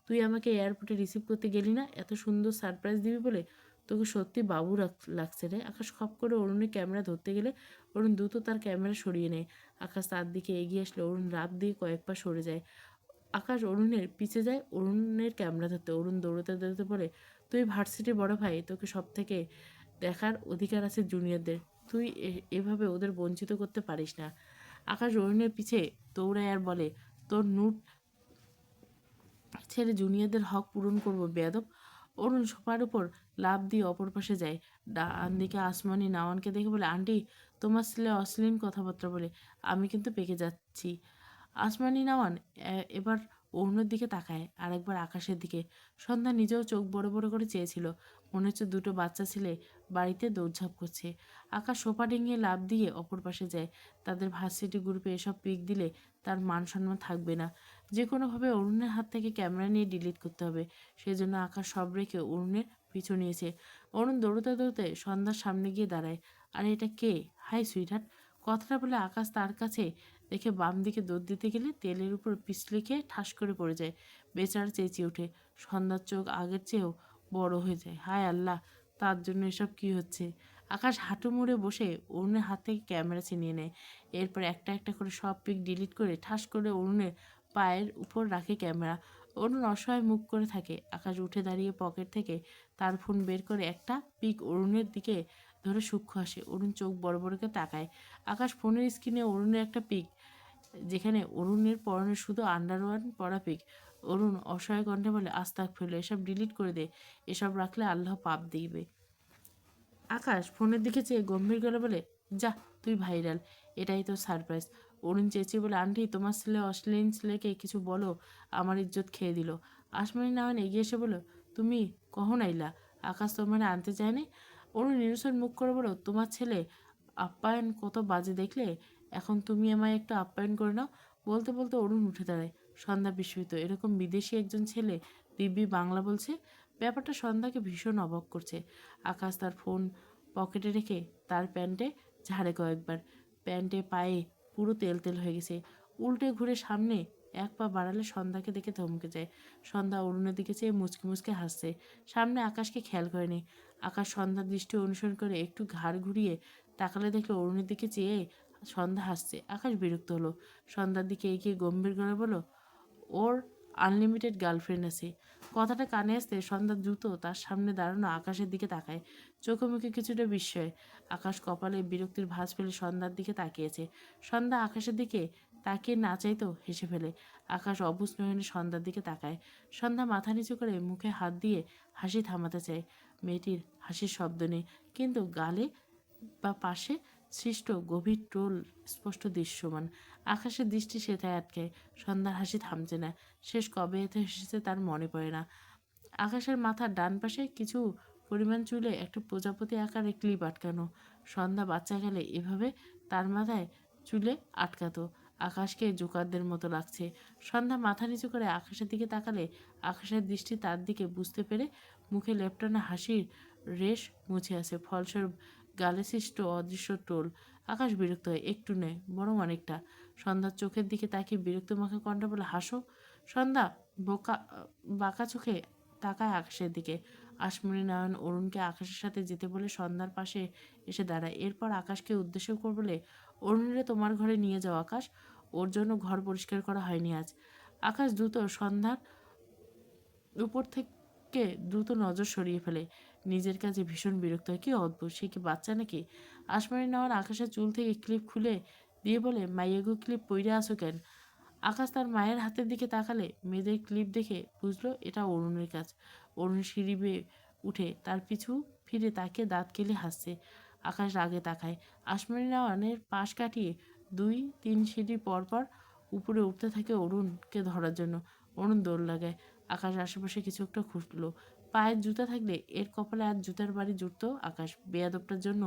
তুই আমাকে এয়ারপোর্টে রিসিভ করতে গেলি না এত সুন্দর সারপ্রাইজ দিবি বলে? তোকে সত্যি বাবু লাগছে রে। আকাশ খপ করে অরুণের ক্যামেরা ধরতে গেলে অরুণ দ্রুত তার ক্যামেরা সরিয়ে নেয়। আকাশ তার দিকে এগিয়ে আসলে অরুণ রাত দিয়ে কয়েক পা সরে যায়। আকাশ অরুণের পিছে যায় অরুণের ক্যামেরা ধরতে। অরুণ দৌড়তে দৌড়তে বলে, তুই ভার্সিটির বড় ভাই, তোকে সব থেকে দেখার অধিকার আছে জুনিয়রদের। তুই এভাবে ওদের বঞ্চিত করতে পারিস না। আকাশ অরুণের পিছে দৌড়ায় আর বলে, তোর নুট ছেড়ে জুনিয়রদের হক পূরণ করবো বেয়াদব। অরুণ সোফার উপর লাফ দিয়ে অপর পাশে যায়। ডান দিকে আসমানি নাওয়ানকে দেখে বলে, আন্টি, তোমার ছেলে অশ্লীল কথাবার্তা বলে। আমি কিন্তু পেকে যাচ্ছি। আসমানি নাওয়ান এবার অরুণের দিকে তাকায়, আর একবার আকাশের দিকে। সন্ধ্যা নিজেও চোখ বড় বড় করে চেয়েছিল। মনে হচ্ছে দুটো বাচ্চা ছেলে বাড়িতে দৌড়ঝাঁপ করছে। আকাশ সোফা ডিঙিয়ে লাফ দিয়ে অপর পাশে যায়। তাদের ভার্সিটি গ্রুপে এসব পিক দিলে তার মান সম্মান থাকবে না। যে কোনোভাবে অরুণের হাত থেকে ক্যামেরা নিয়ে ডিলিট করতে হবে। সেজন্য আকাশ সব রেখে অরুণের পিছু নিয়েছে। অরুণ দৌড়তে দৌড়তে সন্ধ্যার সামনে গিয়ে দাঁড়ায়। আর এটা কে? High sweetheart. কথাটা বলে আকাশ তার কাছে দেখে বাম দিকে দৌড় দিতে গেলে তেলের উপর পিছলে খেয়ে ঠাস করে পড়ে যায়। বেচারা চেঁচিয়ে ওঠে। সন্ধ্যার চোখ আগের চেয়েও বড় হয়ে যায়। হায় আল্লাহ, তার জন্য এসব কি হচ্ছে? আকাশ হাঁটু মুড়ে বসে অরুণের হাত থেকে ক্যামেরা ছিনিয়ে নেয়। এরপর একটা একটা করে সব পিক ডিলিট করে ঠাস করে অরুণের পায়ের উপর রাখে ক্যামেরা। অরুণ অসহায় মুখ করে থাকে। আকাশ উঠে দাঁড়িয়ে পকেট থেকে তার ফোন বের করে একটা পিক অরুণের দিকে ধরে সূক্ষ্ম হাসে। অরুণ চোখ বড় বড় করে তাকায়। আকাশ ফোনের স্ক্রিনে অরুণের একটা পিক, যেখানে অরুণের পরনে শুধু আন্ডারওয়ার পরা পিক। অরুণ অসহায় কণ্ঠে বলে, আস্তাগফিরুল্লাহ, এসব ডিলিট করে দে, এসব রাখলে আল্লাহ পাপ দিবে। আকাশ ফোনের দিকে চেয়ে গম্ভীর গলা বলে, যা, তুই ভাইরাল, এটাই তো সারপ্রাইজ। অরুণ চেঁচিয়ে বলে, আন্টি, তোমার ছেলে অশ্লীল ছেলেকে কিছু বলো, আমার ইজ্জত খেয়ে দিল। আসমানি নাওয়ান এগিয়ে এসে বলো, তুমি কখন আইলা? আকাশ তোমার আনতে চায়নি। অরুণ নিরসন মুখ করে বলো, তোমার ছেলে আপ্যায়ন কত বাজে দেখলে, এখন তুমি আমায় একটু আপ্যায়ন করে নাও। বলতে বলতে অরুণ উঠে দাঁড়ায়। সন্ধ্যা বিস্মিত, এরকম বিদেশি একজন ছেলে দিব্যি বাংলা বলছে। ব্যাপারটা সন্ধ্যাকে ভীষণ অবাক করছে। আকাশ তার ফোন পকেটে রেখে তার প্যান্টে ঝাড়ে কয়েকবার। প্যান্টে পায়ে পুরো তেল তেল হয়ে গেছে। উল্টে ঘুরে সামনে এক পা বাড়ালে সন্ধ্যাকে দেখে থমকে যায়। সন্ধ্যা অরুণের দিকে চেয়ে মুচকি মুচকে হাসছে। সামনে আকাশকে খেয়াল করেনি। আকাশ সন্ধ্যার দৃষ্টি অনুসরণ করে একটু ঘাড় ঘুরিয়ে তাকালে দেখলো অরুণের দিকে চেয়ে সন্ধ্যা হাসছে। আকাশ বিরক্ত হলো। সন্ধ্যার দিকে এগিয়ে গম্ভীর গলায় বলল, ওর আনলিমিটেড গার্লফ্রেন্ড আছে। কথাটা কানে আসতে সন্ধ্যা দ্রুত তার সামনে দাঁড়ানো আকাশের দিকে তাকায়। চোখে মুখে কিছুটা বিস্ময়। আকাশ কপালে বিরক্তির ভাঁজ ফেলে সন্ধ্যার দিকে তাকিয়েছে। সন্ধ্যা আকাশের দিকে তাকিয়ে না চাইতেও হেসে ফেলে। আকাশ অবুঝ নয়নে সন্ধ্যার দিকে তাকায়। সন্ধ্যা মাথা নিচু করে মুখে হাত দিয়ে হাসি থামাতে চায়। মেয়েটির হাসির শব্দ নেই, কিন্তু গালে বা পাশে সৃষ্ট গভীর টোল স্পষ্ট দৃশ্যমান। আকাশের দৃষ্টি সেটায় আটকায়। সন্ধ্যার হাসি থামছে না। শেষ কবে এতে এসেছে তার মনে পড়ে না। আকাশের মাথার ডান পাশে কিছু পরিমাণ চুলে একটা প্রজাপতি আকারে ক্লিপ আটকানো। সন্ধ্যা বাচ্চা গেলে এভাবে তার মাথায় চুলে আটকাতো। আকাশকে জোকারদের মতো লাগছে। সন্ধ্যা মাথা নিচু করে আকাশের দিকে তাকালে আকাশের দৃষ্টি তার দিকে, বুঝতে পেরে মুখে লেপটানো হাসির রেশ মুছে আসে। ফলস্বরূপ গালে সৃষ্ট অদৃশ্য টোল। আকাশ বিরক্ত হয়, একটু নেয় বরং অনেকটা। সন্ধ্যার চোখের দিকে তাকিয়ে বিরক্ত মাখা কণ্ঠে বলে, হাসো। সন্ধ্যা বোকা বাঁকা চোখে তাকায় আকাশের দিকে। আসমনি নারায়ণ অরুণকে আকাশের সাথে যেতে বলে সন্ধ্যার পাশে এসে দাঁড়ায়। এরপর আকাশকে উদ্দেশ্য করে বলে, অরুণীরে তোমার ঘরে নিয়ে যাও আকাশ, ওর জন্য ঘর পরিষ্কার করা হয়নি আজ। আকাশ দ্রুত সন্ধ্যার উপর থেকে দ্রুত নজর সরিয়ে ফেলে। নিজের কাছে ভীষণ বিরক্ত হয়। কি অদ্ভুত, সে কি বাচ্চা নাকি? আসমানি নেওয়ার আকাশের চুল থেকে ক্লিপ খুলে দিয়ে বলে, মাইয়াগু ক্লিপ পইরা আসো কেন? আকাশ তার মায়ের হাতের দিকে তাকালে মেয়েদের ক্লিপ দেখে বুঝলো এটা অরুণের কাজ। অরুণ সিঁড়ি বেয়ে উঠে তার পিছু ফিরে তাকে দাঁত কেলে হাসছে। আকাশ রাগে তাকায়। আসমানি নেওয়ানের পাশ কাটিয়ে 2-3 সিঁড়ি পরপর উপরে উঠতে থাকে অরুণকে ধরার জন্য। অরুণ দৌড় লাগায়। আকাশ আশেপাশে কিছু একটা খুঁজলো। পায়ের জুতা থাকলে এর কপালে আর জুতার বাড়ি জুটত। আকাশ বেয়াদবটার জন্য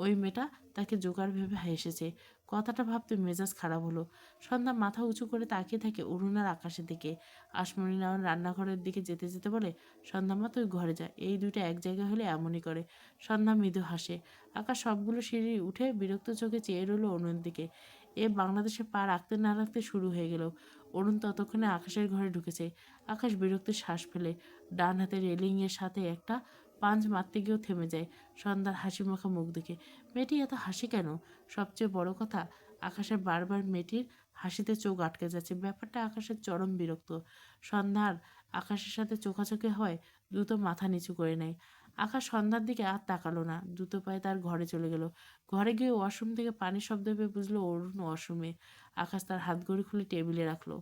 ওই মেয়েটা তাকে জোগাড় ভেবে হেসেছে। কথাটা ভাবতে মেজাজ খারাপ হলো। সন্ধ্যা মাথা উঁচু করে তাকিয়ে থাকে অরুণ আর আকাশের দিকে। আসমনি নারায়ণ রান্নাঘরের দিকে যেতে যেতে বলে, সন্ধ্যা মা, তুই ঘরে যা, এই দুইটা এক জায়গায় হলে এমনই করে। সন্ধ্যা মৃদু হাসে। আকাশ সবগুলো সিঁড়ি উঠে বিরক্ত চোখে চেয়ে রইল অরুণের দিকে। এ বাংলাদেশে পা রাখতে না রাখতে শুরু হয়ে গেল। অরুণ ততক্ষণে আকাশের ঘরে ঢুকেছে। আকাশ বিরক্তির শ্বাস ফেলে। ডান হাতে রেলিংয়ের সাথে একটা পাঞ্চ মারতে গিয়েও থেমে যায় সন্ধ্যার হাসি মাখা মুখ দেখে। মেয়েটি এত হাসি কেন? সবচেয়ে বড় কথা, আকাশের বারবার মেয়েটির হাসিতে চোখ আটকে যাচ্ছে। ব্যাপারটা আকাশের চরম বিরক্ত। সন্ধ্যার আকাশের সাথে চোখাচোখি হয়, দ্রুত মাথা নিচু করে নেয়। আকাশ সন্ধ্যার দিকে আর তাকালো না। দ্রুত পায়ে তার ঘরে চলে গেল। ঘরে গিয়ে ওয়াশরুম থেকে পানির শব্দ পেয়ে বুঝলো অরুণ ওয়াশরুমে। আকাশ তার হাত ঘড়ি খুলে টেবিলে রাখলো।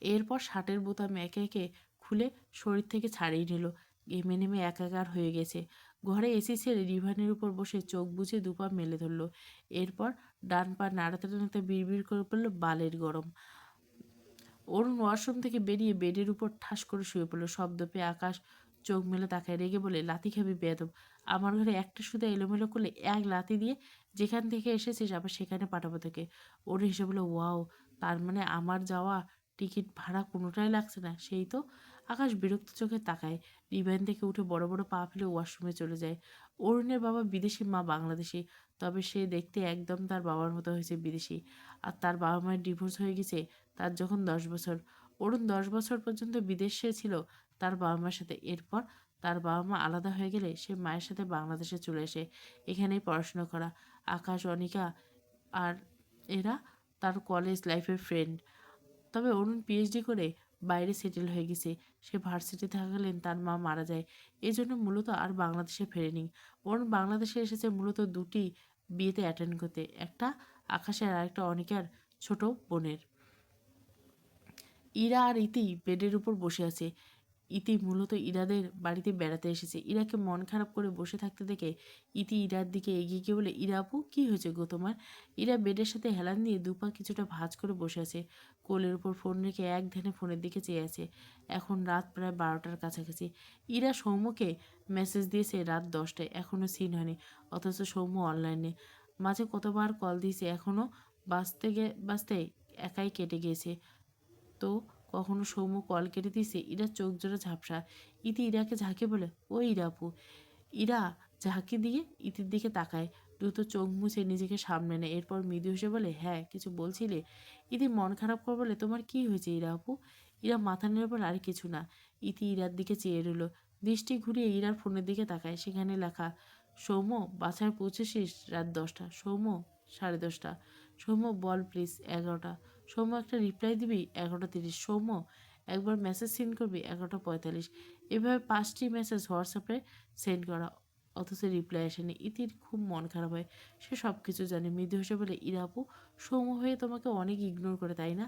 এরপর শার্টের বোতাম একে একে খুলে শরীর থেকে ছাড়িয়ে নিল। ঘেমে নেমে একাকার হয়ে গেছে। ঘরে এসি ছেড়ে রিভানের উপর বসে চোখ বুজে দুপা মেলে ধরল। এরপর ডান পা নাড়াতে নাড়াতে বিড়বিড় করে পড়ল, বালের গরম। অরুণ ওয়াশরুম থেকে বেরিয়ে বেডের উপর ঠাস করে শুয়ে পড়ল। শব্দ পেয়ে আকাশ চোখ মেলে তাকায়, রেগে বলে, লাথি খাবি বেয়াদব! আমার ঘরে একটা সুদা এলোমেলো করলে এক লাথি দিয়ে যেখান থেকে এসেছিস আবার সেখানে পাঠাবো তোকে। ওর হেসে বলে, ওয়াও, তার মানে আমার যাওয়া টিকিট ভাড়া কোনোটাই লাগছে না, সেই তো। আকাশ বিরক্ত চোখে তাকায়। রিভ্যান থেকে উঠে বড় বড় পা ফেলে ওয়াশরুমে চলে যায়। অরুণের বাবা বিদেশি, মা বাংলাদেশি। তবে সে দেখতে একদম তার বাবার মতো হয়েছে বিদেশি। আর তার বাবা মায়ের ডিভোর্স হয়ে গেছে তার যখন 10 বছর। অরুণ 10 বছর পর্যন্ত বিদেশে ছিল তার বাবা মার সাথে। এরপর তার বাবা মা আলাদা হয়ে গেলে সে মায়ের সাথে বাংলাদেশে চলে আসে এখানেই পড়াশোনা করা। আকাশ, অনিকা আর এরা তার কলেজ লাইফের ফ্রেন্ড। তবে অরুণ পিএইচডি করে বাইরে সেটেল হয়ে গেছে। সে ভার্সিটি থাকাকালীন তার মা মারা যায়। এজন্য মূলত আর বাংলাদেশে ফেরেনি। অরুণ বাংলাদেশে এসেছে মূলত দুটি বিয়েতে অ্যাটেন্ড করতে, একটা আকাশের আর একটা অনিকার ছোট বোনের। ইরা আর ইতি বেডের উপর বসে আছে। ইতি মূলত ইরাদের বাড়িতে বেড়াতে এসেছে। ইরাকে মন খারাপ করে বসে থাকতে দেখে ইতি ইরার দিকে এগিয়ে গিয়ে বলে, ইরা আপু, কী হয়েছে গো তোমার? ইরা বেডের সাথে হেলান দিয়ে দুপা কিছুটা ভাঁজ করে বসে আছে। কোলের উপর ফোন রেখে এক ধ্যানে ফোনের দিকে চেয়ে আছে। এখন রাত প্রায় 12টার কাছাকাছি। ইরা সৌম্যকে মেসেজ দিয়েছে রাত 10টায়, এখনও সিন হয়নি। অথচ সৌম্য অনলাইনে। মাঝে কতবার কল দিয়েছে, এখনও বাঁচতে একাই কেটে গিয়েছে। তো কখনো সৌম্য কল কেটে দিয়েছে। ইরা চোখ জোড়া ঝাপসা। ইতি ইরাকে ঝাঁকে বলে, ও ইরা আপু। ইরা ঝাঁকি দিয়ে ইতির দিকে তাকায়, দ্রুত চোখ মুছে নিজেকে সামনে নেয়। এরপর মৃদু হেসে বলে, হ্যাঁ কিছু বলছিলে? ইতি মন খারাপ করে বলে, তোমার কি হয়েছে ইরা আপু? ইরা মাথা নেড়ে বলে, আর কিছু না। ইতি ইরার দিকে চেয়ে রইল। দৃষ্টি ঘুরিয়ে ইরার ফোনের দিকে তাকায়। সেখানে লেখা, সৌম্য, বাসায় পৌঁছেছিস রাত 10টা। সৌম্য, 10:30। সৌম্য, বল প্লিজ 11টা। সৌম্য, একটা রিপ্লাই দিবি 11:30। সৌম্য, একবার মেসেজ সেন্ড করবি 11:45। এভাবে 5টি মেসেজ হোয়াটসঅ্যাপে সেন্ড করা, অথচ রিপ্লাই আসেনি। ইতির খুব মন খারাপ হয়। সে সব কিছু জানে। মৃদু হেসে বলে, ইরা আপু, সৌম্য হয়ে তোমাকে অনেক ইগনোর করে, তাই না?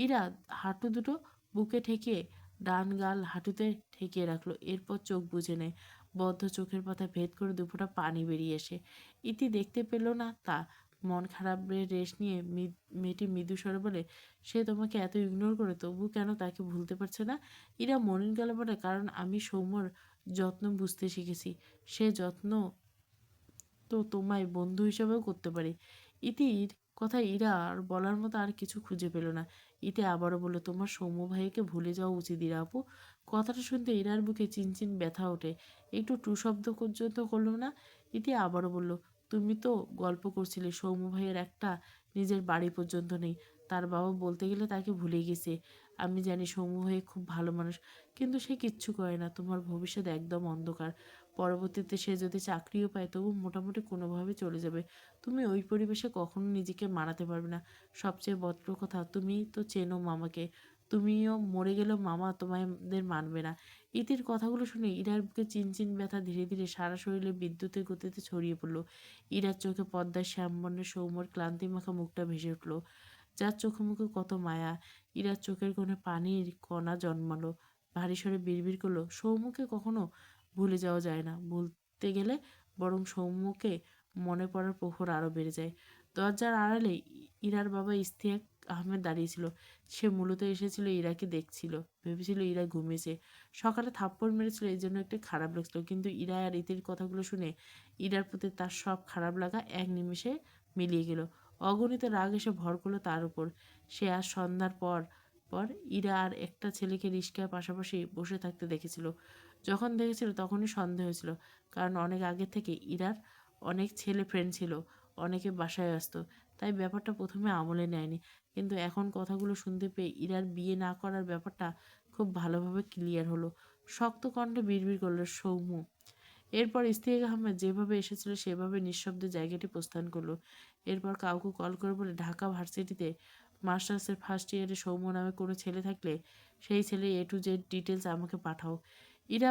ইরা হাঁটু দুটো বুকে ঠেকিয়ে ডান গাল হাঁটুতে ঠেকিয়ে রাখলো। এরপর চোখ বুজে নেয়। বদ্ধ চোখের পাতা ভেদ করে দুফোঁটা পানি বেরিয়ে আসে। ইতি দেখতে পেল না তা। মন খারাপের রেশ নিয়ে মেয়েটি মৃদু স্বরে বলে, সে তোমাকে এত ইগনোর করে তবু কেন তাকে ভুলতে পারছে না? ইরা মনিন গেল বলে, কারণ আমি সৌম্যর যত্ন বুঝতে শিখেছি। সে যত্ন তো তোমায় বন্ধু হিসেবেও করতে পারি। ইতির কথা ইরা আর বলার মতো আর কিছু খুঁজে পেল না। ইতি আবারও বলল, তোমার সৌম্য ভাইকে ভুলে যাওয়া উচিত ইরা আপু। কথাটা শুনতে ইরার বুকে চিনচিন ব্যথা ওঠে। একটু টু শব্দ পর্যন্ত করলো না। ইতি আবারও বলল, তুমি তো গল্প করছিলে সৌম্য ভাইয়ের একটা নিজের বাড়ি পর্যন্ত নেই। তার বাবা বলতে গেলে তাকে ভুলে গেছে। আমি জানি সৌম্য ভাই খুব ভালো মানুষ, কিন্তু সে কিচ্ছু করে না। তোমার ভবিষ্যৎ একদম অন্ধকার। পরবর্তীতে সে যদি চাকরিও পায় তবু মোটামুটি কোনোভাবে চলে যাবে। তুমি ওই পরিবেশে কখনো নিজেকে মানাতে পারবে না। সবচেয়ে বড় কথা, তুমি তো চেনো মামাকে। তুমিও মরে গেলেও মামা তোমাদের মানবে না। ইতির কথাগুলো শুনে ইরার বুকে চিনচিন ব্যথা ধীরে ধীরে সারা শরীরে বিদ্যুতের গতিতে ছড়িয়ে পড়ল। ইরার চোখে পদ্মার শ্যামবর্ণের সৌম্যর ক্লান্তি মাখা মুখটা ভেসে উঠল, যার চোখে মুখে কত মায়া। ইরার চোখের কোণে পানির কণা জন্মালো। ভারী স্বরে বিড়বিড় করলো, সৌম্যকে কখনো ভুলে যাওয়া যায় না। ভুলতে গেলে বরং সৌম্যকে মনে পড়ার প্রহর আরও বেড়ে যায়। দরজার আড়ালে ইরার বাবা ইশতিয়াক আহমেদ দাঁড়িয়েছিল। সে মূলত এসেছিল ইরাকে দেখছিল। ভেবেছিল ইরা ঘুমিয়েছে। সকালে থাপ্পড় মেরেছিল, এই জন্য একটু খারাপ লাগছিল। কিন্তু ইরা আর ইতির কথাগুলো শুনে ইরার প্রতি তার সব খারাপ লাগা এক নিমেষে মিলিয়ে গেল। অগণিত রাগ এসে ভর করলো তার উপর। সে আজ সন্ধ্যার পর পর ইরা আর একটা ছেলেকে রিস্কার পাশাপাশি বসে থাকতে দেখেছিল। যখন দেখেছিল তখনই সন্দেহ হয়েছিল, কারণ অনেক আগে থেকে ইরার অনেক ছেলে ফ্রেন্ড ছিল, অনেকে বাসায় আসতো। তাই ব্যাপারটা প্রথমে আমলে নেয়নি, কিন্তু এখন কথাগুলো শুনতে পেয়ে ইরার বিয়ে না করার ব্যাপারটা খুব ভালোভাবে ক্লিয়ার হলো। শক্ত কণ্ঠে বিড়বিড় করলো, সৌম্য। এরপর ইশতিয়াক আহমেদ যেভাবে এসেছিল সেভাবে নিঃশব্দে জায়গাটি প্রস্থান করলো। এরপর কাউকে কল করে বলে, ঢাকা ভার্সিটিতে মাস্টার্সের ফার্স্ট ইয়ারে সৌম্য নামে কোনো ছেলে থাকলে সেই ছেলে A to Z ডিটেলস আমাকে পাঠাও। ইরা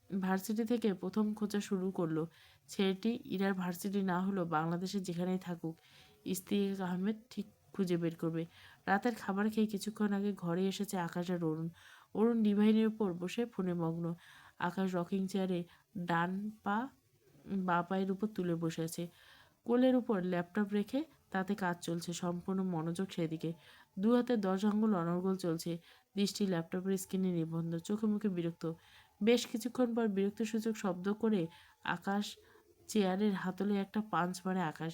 ভার্সিটি থেকে প্রথম খোঁজা শুরু করলো। ছেলেটি ইরার ভার্সিটি না হলেও বাংলাদেশে যেখানেই থাকুক ইশতিয়াক আহমেদ ঠিক খুঁজে বের করবে। রাতের খাবার খেয়ে কিছুক্ষণ আগে ঘরে এসেছে আকাশ আর অরুণ। অরুণ ডিভাইনের উপর বসে ফোনে মগ্ন। আকাশ রকিং চেয়ারে ডান পা বাঁ পায়ের উপর তুলে বসে আছে। কোলের উপর ল্যাপটপ রেখে তাতে কাজ চলছে, সম্পূর্ণ মনোযোগ সেদিকে। দু হাতে 10 আঙ্গুল অনর্গল চলছে। দৃষ্টি ল্যাপটপের স্ক্রিনে নিবন্ধ, চোখে মুখে বিরক্ত। বেশ কিছুক্ষণ পর বিরক্তিসূচক শব্দ করে আকাশ চেয়ারের হাতলে একটা পাঞ্চ মারে আকাশ।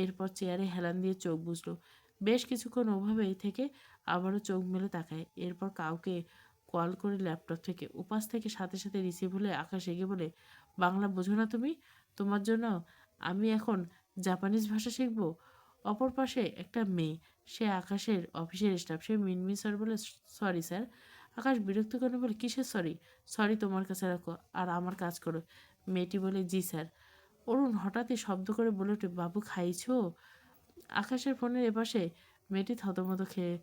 এরপর চেয়ারে হেলান দিয়ে চোখ বুজলো। বেশ কিছুক্ষণ ওভাবেই থেকে আবারও চোখ মেলে তাকায়। এরপর কাউকে কল করে ল্যাপটপ থেকে। উপাস থেকে সাথে সাথে রিসিভ হলে আকাশ এগিয়ে বলে, বাংলা বোঝো না তুমি? তোমার জন্য আমি এখন জাপানিজ ভাষা শিখবো। অপর পাশে একটা মেয়ে, সে আকাশের অফিসের স্টাফ। সে মিনমিন স্যার বলে, সরি স্যার। আকাশ বিরক্ত করে বলে, কিসের সরি? সরি তোমার কাছে রাখো আর আমার কাজ করো। মেয়েটি বলে, জি স্যার। অরুণ হঠাৎই শব্দ করে বলে ওঠে, বাবু খাইছো? আকাশের ফোনের এপাশে মেয়েটি থতমত খেয়ে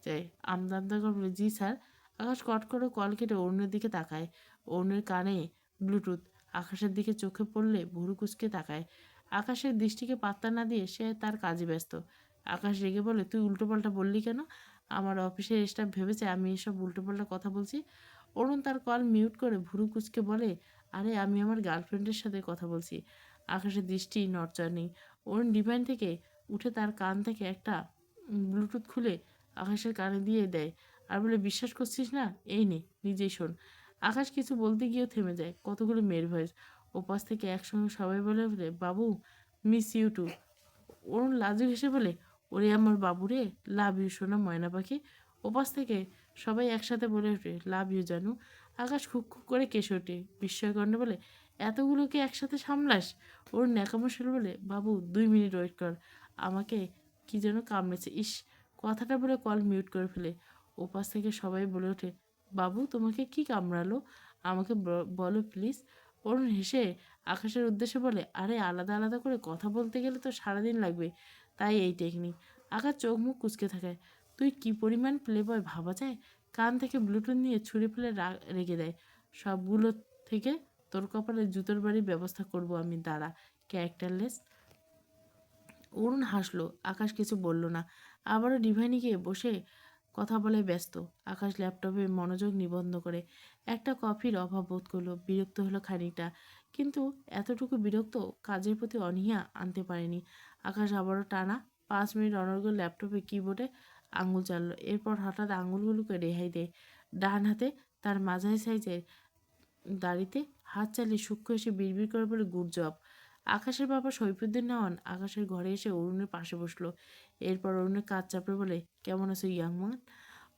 যায়। আমদা আমদা করে বলে, জি স্যার। আকাশ কট করে কল কেটে অরুণের দিকে তাকায়। অরুণের কানে ব্লুটুথ। আকাশের দিকে চোখে পড়লে ভুরু কুচকে তাকায়। আকাশের দৃষ্টিকে পাত্তা না দিয়ে সে তার কাজে ব্যস্ত। আকাশ রেগে বলে, তুই উল্টোপাল্টা বললি কেন? আমার অফিসের স্টাফ ভেবেছে আমি এসব উল্টোপাল্টা কথা বলছি। অরুণ তার কল মিউট করে ভুরু কুচকে বলে, আরে আমি আমার গার্লফ্রেন্ডের সাথে কথা বলছি। আকাশের দৃষ্টি নড়চড় নেই। অরুণ ডিভাইন থেকে উঠে তার কান থেকে একটা ব্লুটুথ খুলে আকাশের কানে দিয়ে দেয় আর বলে, বিশ্বাস করছিস না? এই নে, নিজেই শোন। আকাশ কিছু বলতে গিয়েও থেমে যায়। কতগুলো মেয়ের ভয়েস ওপাশ থেকে একসঙ্গে সবাই বলে বলে, বাবু মিস ইউ টু। অরুণ লাজুক হেসে বলে, ওরে আমার বাবু রে, লাভ ইউ সোনা ময়না পাখি। ওপাশ থেকে সবাই একসাথে বলে ওঠে, লাভ ইউ জানু। আকাশ খুক খুক করে কেসে ওঠে। বিস্ময়কণ্ঠে বলে, এতগুলোকে একসাথে সামলাস? ওর ন্যাকামো সুরে বলে, বাবু 2 মিনিট ওয়েট কর, আমাকে কি যেন কামড়েছে। ইস, কথাটা বলে কল মিউট করে ফেলে। ওপাশ থেকে সবাই বলে ওঠে, বাবু তোমাকে কি কামড়ালো? আমাকে বলো প্লিজ। অরুণ হেসে আকাশের উদ্দেশ্যে বলে, আরে আলাদা আলাদা করে কথা বলতে গেলে তো সারাদিন লাগবে, তাই এই টেকনিক। আকাশ চোখ মুখ কুচকে থাকে। তুই কি পরিমাণ প্লে বয় ভাবা যায়? কান থেকে ব্লুটুথ নিয়ে ছুঁড়ে ফেলে রেগে দেয়। সবগুলো থেকে তোর কপালে জুতোর বাড়ির ব্যবস্থা করব আমি, দাঁড়া। ক্যারেক্টারলেস। অরুণ হাসলো। আকাশ কিছু বলল না। আবারও ডিভাইনে গিয়ে বসে কথা বলে ব্যস্ত। আকাশ ল্যাপটপে মনোযোগ নিবন্ধ করে একটা কফির অভাব বোধ করলো। বিরক্ত হলো খানিকটা, কিন্তু এতটুকু বিরক্ত কাজের প্রতি অনীহা আনতে পারেনি। আকাশ আবারও টানা 5 মিনিট অনর্গল ল্যাপটপে কিবোর্ডে আঙুল চাললো। এরপর হঠাৎ আঙুলগুলোকে রেহাই দেয়। ডান হাতে তার মাঝারি সাইজের দাড়িতে হাত চালিয়ে সূক্ষ্ম এসে বিড়বিড় করে বলে, গুড জব। আকাশের বাবা সৈফুদ্দিন নেওয়ান আকাশের ঘরে এসে অরুণের পাশে বসলো। এরপর অরুণের কাজ চাপড়ে বলে, কেমন আছো ইয়াং ম্যান?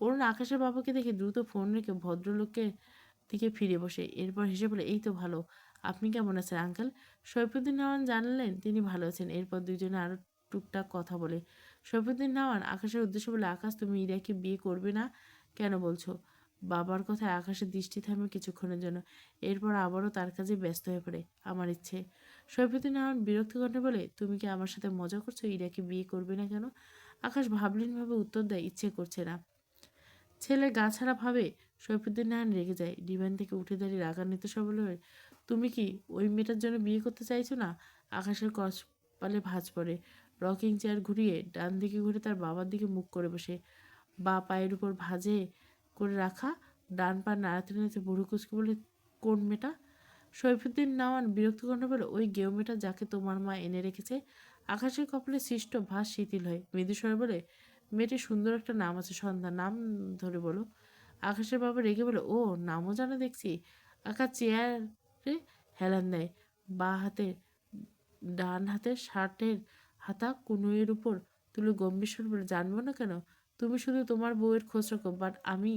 অরুণ আকাশের বাবাকে দেখে দ্রুত ফোন রেখে ভদ্রলোকের দিকে ফিরে বসে। এরপর হেসে বলে, এই তো ভালো। আপনি কেমন আছেন আঙ্কেল? সৈফুদ্দিন নেওয়ান জানালেন তিনি ভালো আছেন। এরপর দুজনে আরও টুকটাক কথা বলে। সৈফুদ্দিন নেওয়ান আকাশের উদ্দেশ্যে বলে, আকাশ তুমি ইরাকে বিয়ে করবে না কেন বলছো? বাবার কথায় আকাশের দৃষ্টি থামে কিছুক্ষণের জন্য। এরপর আবারও তার কাজে ব্যস্ত হয়ে পড়ে। আমার ইচ্ছে। সৈফুদ্দিন নেওয়ান বিরক্ত কণ্ঠে বলে, তুমি কি আমার সাথে মজা করছো? ইরাকে বিয়ে করবে না কেন? আকাশ ভাবলীনভাবে উত্তর দেয়, ইচ্ছে করছে না। ছেলে গা ছাড়া ভাবে। সৈফুদ্দিন নারায়ণ রেগে যায়। ডিভাইন থেকে উঠে দাঁড়িয়ে রাগান্বিত সবল হয়ে, তুমি কি ওই মেয়েটার জন্য বিয়ে করতে চাইছো না? আকাশের কপালে ভাঁজ পড়ে। রকিং চেয়ার ঘুরিয়ে ডান দিকে ঘুরে তার বাবার দিকে মুখ করে বসে। বা পায়ের উপর ভাঁজে করে রাখা ডান পা নাড়াতে নাড়াতে বুড়ো কুচকে বলে, কোন মেয়েটা? সৈফুদ্দিন নাওয়ান বিরক্ত কণ্ঠে বলে, ওই গেও মেয়েটা যাকে তোমার মা এনে রেখেছে। আকাশের কপালে সৃষ্ট ভাস শিথিল হয়। মৃদু স্বরে বলে, মেয়েটির সুন্দর একটা নাম আছে, সন্ধ্যা। নাম ধরে বলো। আকাশের বাবা রেগে বলে, ও নামও জানা দেখছি। আকাশ চেয়ারে হেলান দেয়। বা হাতে ডান হাতের শার্টের হাতা কনুইয়ের উপর তুলে গম্ভীর স্বরে বলে, জানবো না কেন? তুমি শুধু তোমার বউয়ের খোঁজ রাখো, বাট আমি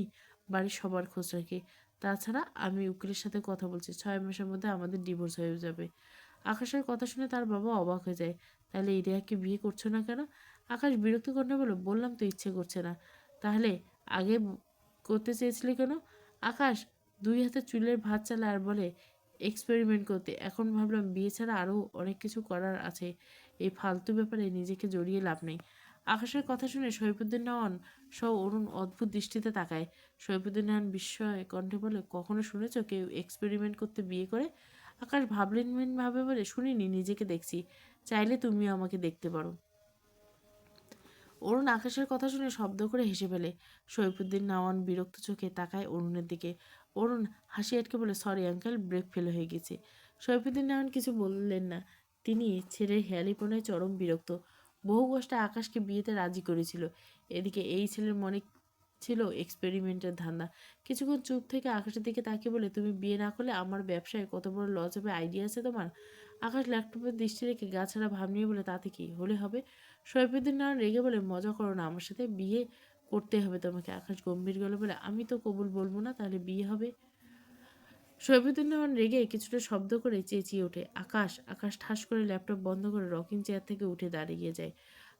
বাড়ির সবার খোঁজ রাখি। তাছাড়া আমি উকিলের সাথে কথা বলছি, 6 মাসের মধ্যে আমাদের ডিভোর্স হয়ে যাবে। আকাশের কথা শুনে তার বাবা অবাক হয়ে যায়। তাহলে ইরিয়াকে বিয়ে করছো না কেন? আকাশ বিরক্ত কণ্ঠে বলে, বললাম তো ইচ্ছে করছে না। তাহলে আগে করতে চেয়েছিলে কেন? আকাশ 2 হাতে চুলের ভাঁজ চালায় আর বলে, এক্সপেরিমেন্ট করতে। এখন ভাবলাম বিয়ে ছাড়া আরও অনেক কিছু করার আছে, এই ফালতু ব্যাপারে নিজেকে জড়িয়ে লাভ নেই। আকাশের কথা শুনে সৈফুদ্দিন নওয়ান সহ অরুণ অদ্ভুত দৃষ্টিতে তাকায়। সৈফুদ্দিন নওয়ান বিস্ময় কণ্ঠে বলে, কখনো শুনেছ কেউ এক্সপেরিমেন্ট করতে বিয়ে করে? আকাশ ভাবে বলে, শুনিনি, নিজেকে দেখছি। চাইলে তুমিও আমাকে দেখতে পারো। অরুণ আকাশের কথা শুনে শব্দ করে হেসে ফেলে। সৈফুদ্দিন নাওয়ান বিরক্ত চোখে তাকায় অরুণের দিকে। অরুণ হাসি আটকে বলে, সরি আঙ্কেল, ব্রেক ফেল হয়ে গেছে। সৈফুদ্দিন নাওয়ান কিছু বললেন না। তিনি ছেলের হেয়ালিপনায় চরম বিরক্ত। বহু কষ্টে আকাশকে বিয়েতে রাজি করেছিল। এদিকে এই ছেলের মনে ছিল এক্সপেরিমেন্টের ধান্দা। কিছুক্ষণ চুপ থেকে আকাশের দিকে তাকিয়ে বলে, তুমি বিয়ে না করলে আমার ব্যবসায় কত বড় লস হবে আইডিয়া আছে তোমার? আকাশ ল্যাপটপের দৃষ্টি রেখে গা ছাড়া ভাব নিয়ে বলে, তাতে কি হলে হবে? সৈফুদ্দিন নারায়ণ রেগে বলে, মজা করো না আমার সাথে। বিয়ে করতে হবে তোমাকে। আকাশ গম্ভীর গলা বলে, আমি তো কবুল বলবো না, তাহলে বিয়ে হবে? শৈফুদ্দিন রেগে কিছুটা শব্দ করে চেঁচিয়ে ওঠে, আকাশ! আকাশ ঠাস করে ল্যাপটপ বন্ধ করে রকিং চেয়ার থেকে উঠে দাঁড়িয়ে যায়।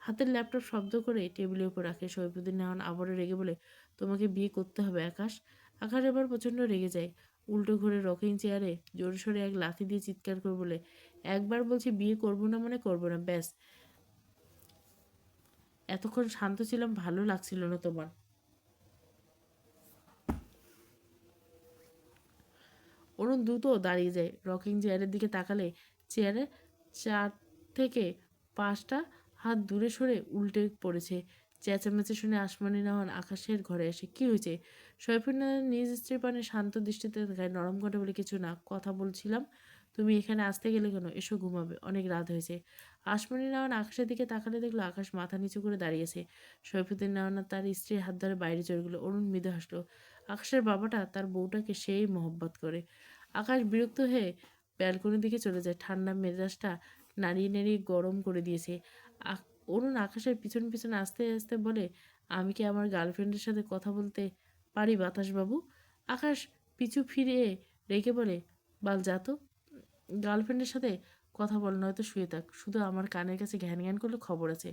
হাতের ল্যাপটপ শব্দ করে টেবিলের উপর রাখে। শৈফুদ্দিন আবারও রেগে বলে, তোমাকে বিয়ে করতে হবে আকাশ। আকাশ এবার প্রচণ্ড রেগে যায়। উল্টো ঘুরে রকিং চেয়ারে জোরে সোরে এক লাথি দিয়ে চিৎকার করে বলে, একবার বলছি বিয়ে করবো না মানে করবো না, ব্যাস। এতক্ষণ শান্ত ছিলাম, ভালো লাগছিল না তোমার? অরুণ দ্রুত দাঁড়িয়ে যায়। রকিং চেয়ারের দিকে তাকালে চেয়ারে 4 থেকে 5টা হাত দূরে সরে উল্টে পড়েছে। চেঁচামেচি শুনে আসমানি নাহান আকাশের ঘরে আসে। কি হয়েছে? সৈফুল্লাহ নিজ স্ত্রীর পানে শান্ত দৃষ্টিতে তাকায়। নরম কণ্ঠে বলে, কিছু না, কথা বলছিলাম। তুমি এখানে আসতে গেলে কেন? এসো, ঘুমাবে, অনেক রাত হয়েছে। আসমানি নাহান আকাশের দিকে তাকালে দেখলো আকাশ মাথা নিচু করে দাঁড়িয়েছে। সৈফুদ্দিন নাহান তার স্ত্রীর হাত ধরে বাইরে চলে গেল। অরুণ মৃদু হাসলো। আকাশের বাবাটা তার বউটাকে সেই মহব্বত করে। আকাশ বিরক্ত হয়ে ব্যালকনির দিকে চলে যায়। ঠান্ডা মেজাজটা নাড়িয়ে নাড়িয়ে গরম করে দিয়েছে। অরুণ আকাশের পিছন পিছন আস্তে আস্তে বলে, আমি কি আমার গার্লফ্রেন্ডের সাথে কথা বলতে পারি বাতাসবাবু? আকাশ পিছু ফিরিয়ে রেখে বলে, বাল যা তো, গার্লফ্রেন্ডের সাথে কথা বল, নয়তো শুয়ে থাক। শুধু আমার কানের কাছে ঘ্যান ঘ্যান করলে খবর আছে।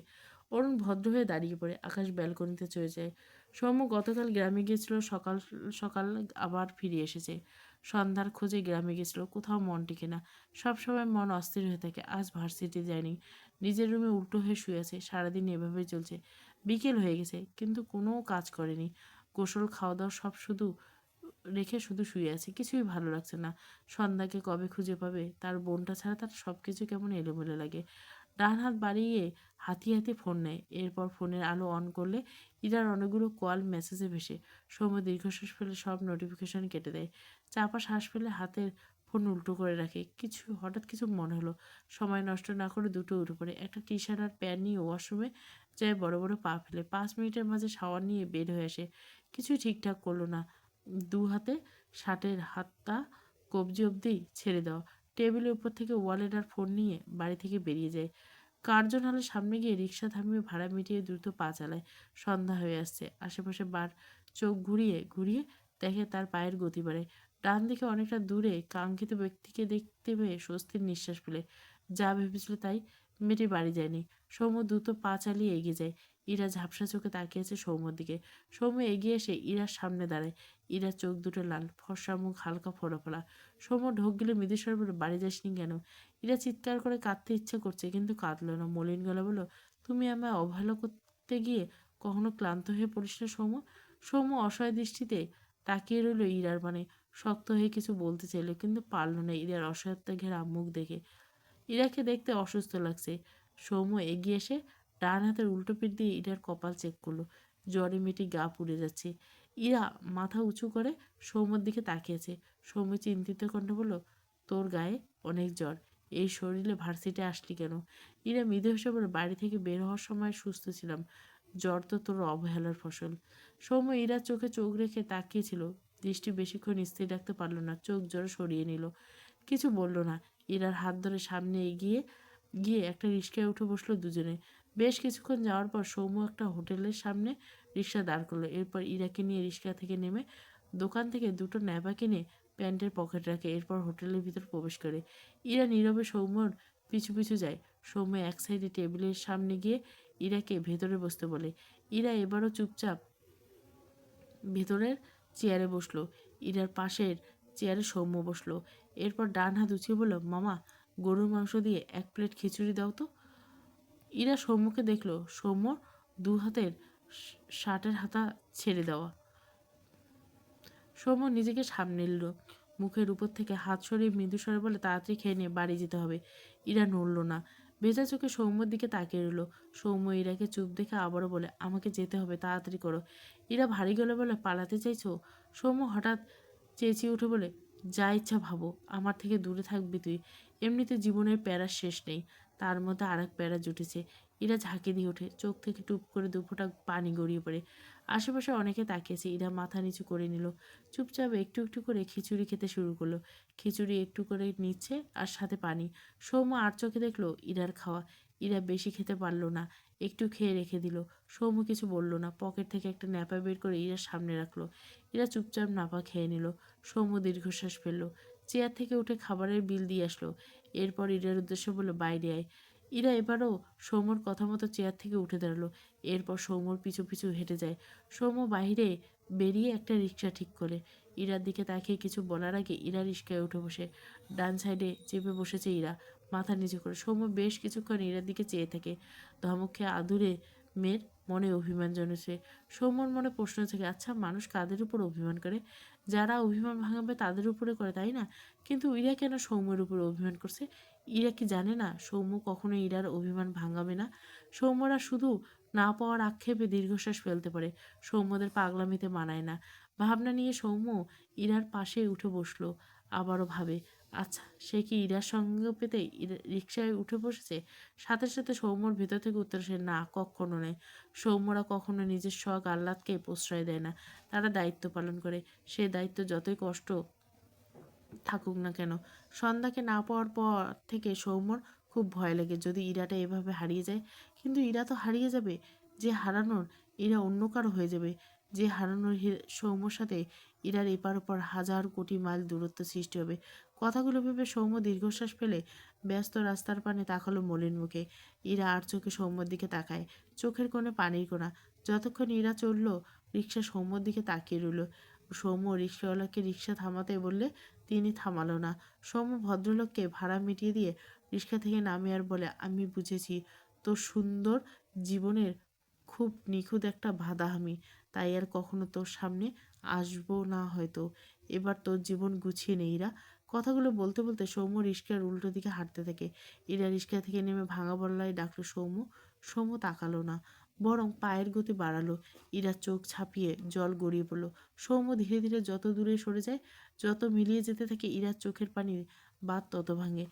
অরুণ ভদ্র হয়ে দাঁড়িয়ে পড়ে। আকাশ ব্যালকনিতে চলে যায়। সৌম্য গতকাল গ্রামে গিয়েছিল, সকাল সকাল আবার ফিরে এসেছে। সন্ধ্যার খোঁজে গ্রামে গেছিল, কোথাও মন টিকে না। সবসময় মন অস্থির হয়ে থাকে। আজ ভার্সিটি যায়নি, নিজের রুমে উল্টো হয়ে শুয়ে আছে। সারাদিন এভাবেই চলছে। বিকেল হয়ে গেছে কিন্তু কোনো কাজ করেনি। গোসল, খাওয়া দাওয়া সব শুধু রেখে শুধু শুয়ে আছে। কিছুই ভালো লাগছে না। সন্ধ্যাকে কবে খুঁজে পাবে? তার বোনটা ছাড়া তার সব কিছু কেমন এলোমেলো লাগে। ডান হাত বাড়িয়ে হাতিয়ে হাতিয়ে ফোন নেয়। এরপর ফোনের আলো অন করলে ইরার অনেকগুলো কল মেসেজে ভেসে। সৌম্য দীর্ঘশ্বাস ফেলে সব নোটিফিকেশন কেটে দেয়। চাপা শ্বাস ফেলে হাতের ফোন উল্টো করে রাখে। হঠাৎ কিছু মনে হলো। সময় নষ্ট না করে দুটো উঠে পড়ে। একটা টি শার্ট আর প্যান্ট নিয়ে ওয়াশরুমে যায়, বড় বড় পা ফেলে। 5 মিনিটের মাঝে শাওয়ার নিয়ে বের হয়ে আসে। কিছুই ঠিকঠাক করলো না। দু হাতে শার্টের হাতটা কবজি অবধি ছেড়ে দেওয়া। টেবিলের উপর থেকে ওয়ালেট আর ফোন নিয়ে বাড়ি থেকে বেরিয়ে যায়। কার্জন হলের সামনে গিয়ে রিক্সা থামিয়ে ভাড়া মিটিয়ে দ্রুত পা চালায়। সন্ধ্যা হয়ে আসছে। আশেপাশে বার চোখ ঘুরিয়ে ঘুরিয়ে দেখে তার পায়ের গতি বাড়ে। ডান দিকে অনেকটা দূরে কাঙ্ক্ষিত ব্যক্তিকে দেখতে পেয়ে স্বস্তির নিঃশ্বাস ফেলে। যা ভেবেছিল তাই, মেয়েটি বাড়ি যায়নি। সৌম্য দ্রুত পা চালিয়ে এগিয়ে যায়। ইরা ঝাপসা চোখে তাকিয়েছে সৌম্যর দিকে। সৌম্য এগিয়ে এসে ইরার সামনে দাঁড়ায়। ইরার চোখ দুটো লাল, ফর্সা মুখ হালকা ফোলা ফোলা। সৌম্য ঢোক গেলে মৃদুস্বর বলে, বাড়ি যাসনি কেন? ইরা চিৎকার করে কাঁদতে ইচ্ছে করছে কিন্তু কাঁদলো না। মলিন গলা বলল, তুমি আমায় অবহেলা করতে গিয়ে কখনো ক্লান্ত হয়ে পড়িস না সৌম্য? সৌম্য অসহায় দৃষ্টিতে তাকিয়ে রইল ইরার মানে। শক্ত হয়ে কিছু বলতে চাইল কিন্তু পারল না ইরার অসহায়ত্ব ঘেরা মুখ দেখে। ইরাকে দেখতে অসুস্থ লাগছে। সৌম্য এগিয়ে এসে ডান হাতের উল্টো পিঠ দিয়ে ইরার কপাল চেক করলো। জ্বরে মেয়েটি গা পুড়ে যাচ্ছে। ইরা মাথা উঁচু করে সৌম্যর দিকে তাকিয়েছে। সৌম্য চিন্তিত কণ্ঠে বলল, তোর গায়ে অনেক জ্বর, এই শরীরে ভার্সিটি আসলি কেন? ইরা মৃদু হেসে বলে, বাড়ি থেকে বের হওয়ার সময় সুস্থ ছিলাম, জ্বর তো তোর অবহেলার ফসল। সৌম্য ইরার চোখে চোখ রেখে তাকিয়েছিল। দৃষ্টি বেশিক্ষণ স্থির রাখতে পারল না, চোখ জোরে সরিয়ে নিল। কিছু বলল না। ইরার হাত ধরে সামনে এগিয়ে গিয়ে একটা রিক্সায় উঠে বসলো দুজনে। বেশ কিছুক্ষণ যাওয়ার পর সৌম্য একটা হোটেলের সামনে রিক্সা দাঁড় করলো। এরপর ইরাকে নিয়ে রিক্সা থেকে নেমে দোকান থেকে দুটো ন্যাপা কিনে প্যান্টের পকেট রাখে। এরপর হোটেলের ভিতর প্রবেশ করে। ইরা নীরবে সৌম্যর পিছু পিছু যায়। সৌম্য এক সাইডে টেবিলের সামনে গিয়ে ইরাকে ভেতরে বসতে বলে। ইরা এবারও চুপচাপ ভেতরের চেয়ারে বসলো। ইরার পাশের চেয়ারে সৌম্য বসলো। এরপর ডান হাত উঁচিয়ে বলল, মামা, গরুর মাংস দিয়ে 1 প্লেট খিচুড়ি দাও তো। ইরা সৌম্যকে দেখলো। সৌম্য দু হাতের শার্টের হাতা ছেড়ে দেওয়া। সৌম্য নিজেকে সামনে নিল। মুখের উপর থেকে হাত সরিয়ে মৃদু স্বরে বলে, তাড়াতাড়ি খেয়ে নিয়ে বাড়ি যেতে হবে। ইরা নড়ল না। ভেজা চোখে সৌম্যর দিকে তাকিয়ে রইল। সৌম্য ইরাকে চুপ দেখে আবারও বলে, আমাকে যেতে হবে, তাড়াতাড়ি করো। ইরা ভারী গলে বলে, পালাতে চাইছো? সৌম্য হঠাৎ চেঁচিয়ে উঠে বলে, যা ইচ্ছা ভাবো, আমার থেকে দূরে থাকবি তুই। এমনিতে জীবনের প্যারা শেষ নেই, তার মধ্যে আর এক প্যারা জুটেছে। ইরা ঝাঁকি দিয়ে ওঠে। চোখ থেকে টুপ করে দুফোঁটা পানি গড়িয়ে পড়ে। আশেপাশে অনেকে তাকিয়েছে। ইরা মাথা নিচু করে নিল। চুপচাপ একটু একটু করে খিচুড়ি খেতে শুরু করলো। খিচুড়ি একটু করে নিচ্ছে আর সাথে পানি। সৌম্য আর চোখে দেখলো ইরার খাওয়া। ইরা বেশি খেতে পারল না, একটু খেয়ে রেখে দিল। সৌম্য কিছু বলল না, পকেট থেকে একটা ন্যাপা বের করে ইরার সামনে রাখলো। ইরা চুপচাপ নাপা খেয়ে নিল। সৌম্য দীর্ঘশ্বাস ফেলল, চেয়ার থেকে উঠে খাবারের বিল দিয়ে আসলো। এরপর ইরার উদ্দেশ্যে বলল, বাইরে আয়। ইরা এবারও সৌম্যর কথা মতো চেয়ার থেকে উঠে দাঁড়ালো। এরপর সৌম্যর পিছু পিছু হেঁটে যায়। সৌম্য বাইরে বেরিয়ে একটা রিক্সা ঠিক করে। ইরার দিকে তাকিয়ে কিছু বলার আগে ইরা রিক্সায় উঠে বসে। ডান সাইডে চেপে বসেছে ইরা, মাথা নিচু করে। সৌম্য বেশ কিছুক্ষণ ইরার দিকে চেয়ে থাকে। ধমক খেয়ে আদুরে মেয়ের মনে অভিমান জন্মেছে। সৌম্যর মনে প্রশ্ন থেকে, আচ্ছা মানুষ কাদের উপর অভিমান করে? যারা অভিমান ভাঙাবে তাদের উপরে করে, তাই না? কিন্তু ইরা কেন সৌম্যের উপর অভিমান করছে? ইরা কি জানে না সৌম্য কখনো ইরার অভিমান ভাঙাবে না? সৌম্যরা শুধু না পাওয়ার আক্ষেপে দীর্ঘশ্বাস ফেলতে পারে। সৌম্যদের পাগলামিতে মানায় না। ভাবনা নিয়ে সৌম্য ইরার পাশে উঠে বসলো। আবারও ভাবে, আচ্ছা সে কি ইরার সঙ্গ পেতে রিকশায় উঠে বসেছে? সাথে সাথে সৌম্যর ভেতর থেকে উত্তর আসে, না কখনো নয়। সৌম্যরা কখনো নিজের শখ আহ্লাদকে প্রশ্রয় দেয় না, তারা দায়িত্ব পালন করে। সে দায়িত্ব যতই কষ্ট থাকুক না কেন। সন্ধ্যাকে না পাওয়ার পর থেকে সৌম্যর খুব ভয় লাগে, যদি ইরাটা এভাবে হারিয়ে যায়। কিন্তু ইরা তো হারিয়ে যাবে, যে হারানোর ইরা অন্য কারো হয়ে যাবে। যে হারানোর সৌম্যর সাথে ইরার এপার ওপার হাজার কোটি মাইল দূরত্ব সৃষ্টি হবে। কথাগুলো ভেবে সৌম্য দীর্ঘশ্বাস ফেলে ব্যস্ত রাস্তার পানে তাকালো মলিন মুখে। ইরা আর চোখে সৌম্যর দিকে তাকায়, চোখের কোণে পানির কোণা। যতক্ষণ ইরা চলল, রিক্সা সৌম্যর দিকে তাকিয়ে রইল। সৌম্য রিক্সাওয়ালাকে রিক্সা থামাতে বললে তিনি থামালো না। সৌম্য ভদ্রলোককে ভাড়া মিটিয়ে দিয়ে রিক্সা থেকে নামে আর বলে, আমি বুঝেছি তোর সুন্দর জীবনের খুব নিখুঁত একটা বাধা আমি, তাই আর কখনো তোর সামনে আসবো না হয়তো। এবার তোর জীবন গুছিয়ে নে ইরা। কথাগুলো বলতে বলতে সৌম্য রিক্সার উল্টো দিকে হাঁটতে থাকে। ইরা রিক্সা থেকে নেমে ভাঙা গলায় ডাকলো, সৌম্য। সৌম্য তাকালো না, বরং পায়ের গতি বাড়ালো। ইরার চোখ ছাপিয়ে জল গড়িয়ে পড়লো। সৌম্য ধীরে ধীরে যত দূরে সরে যায়, যত মিলিয়ে যেতে থাকে ইরার চোখের পানির বাঁধ তত ভাঙে।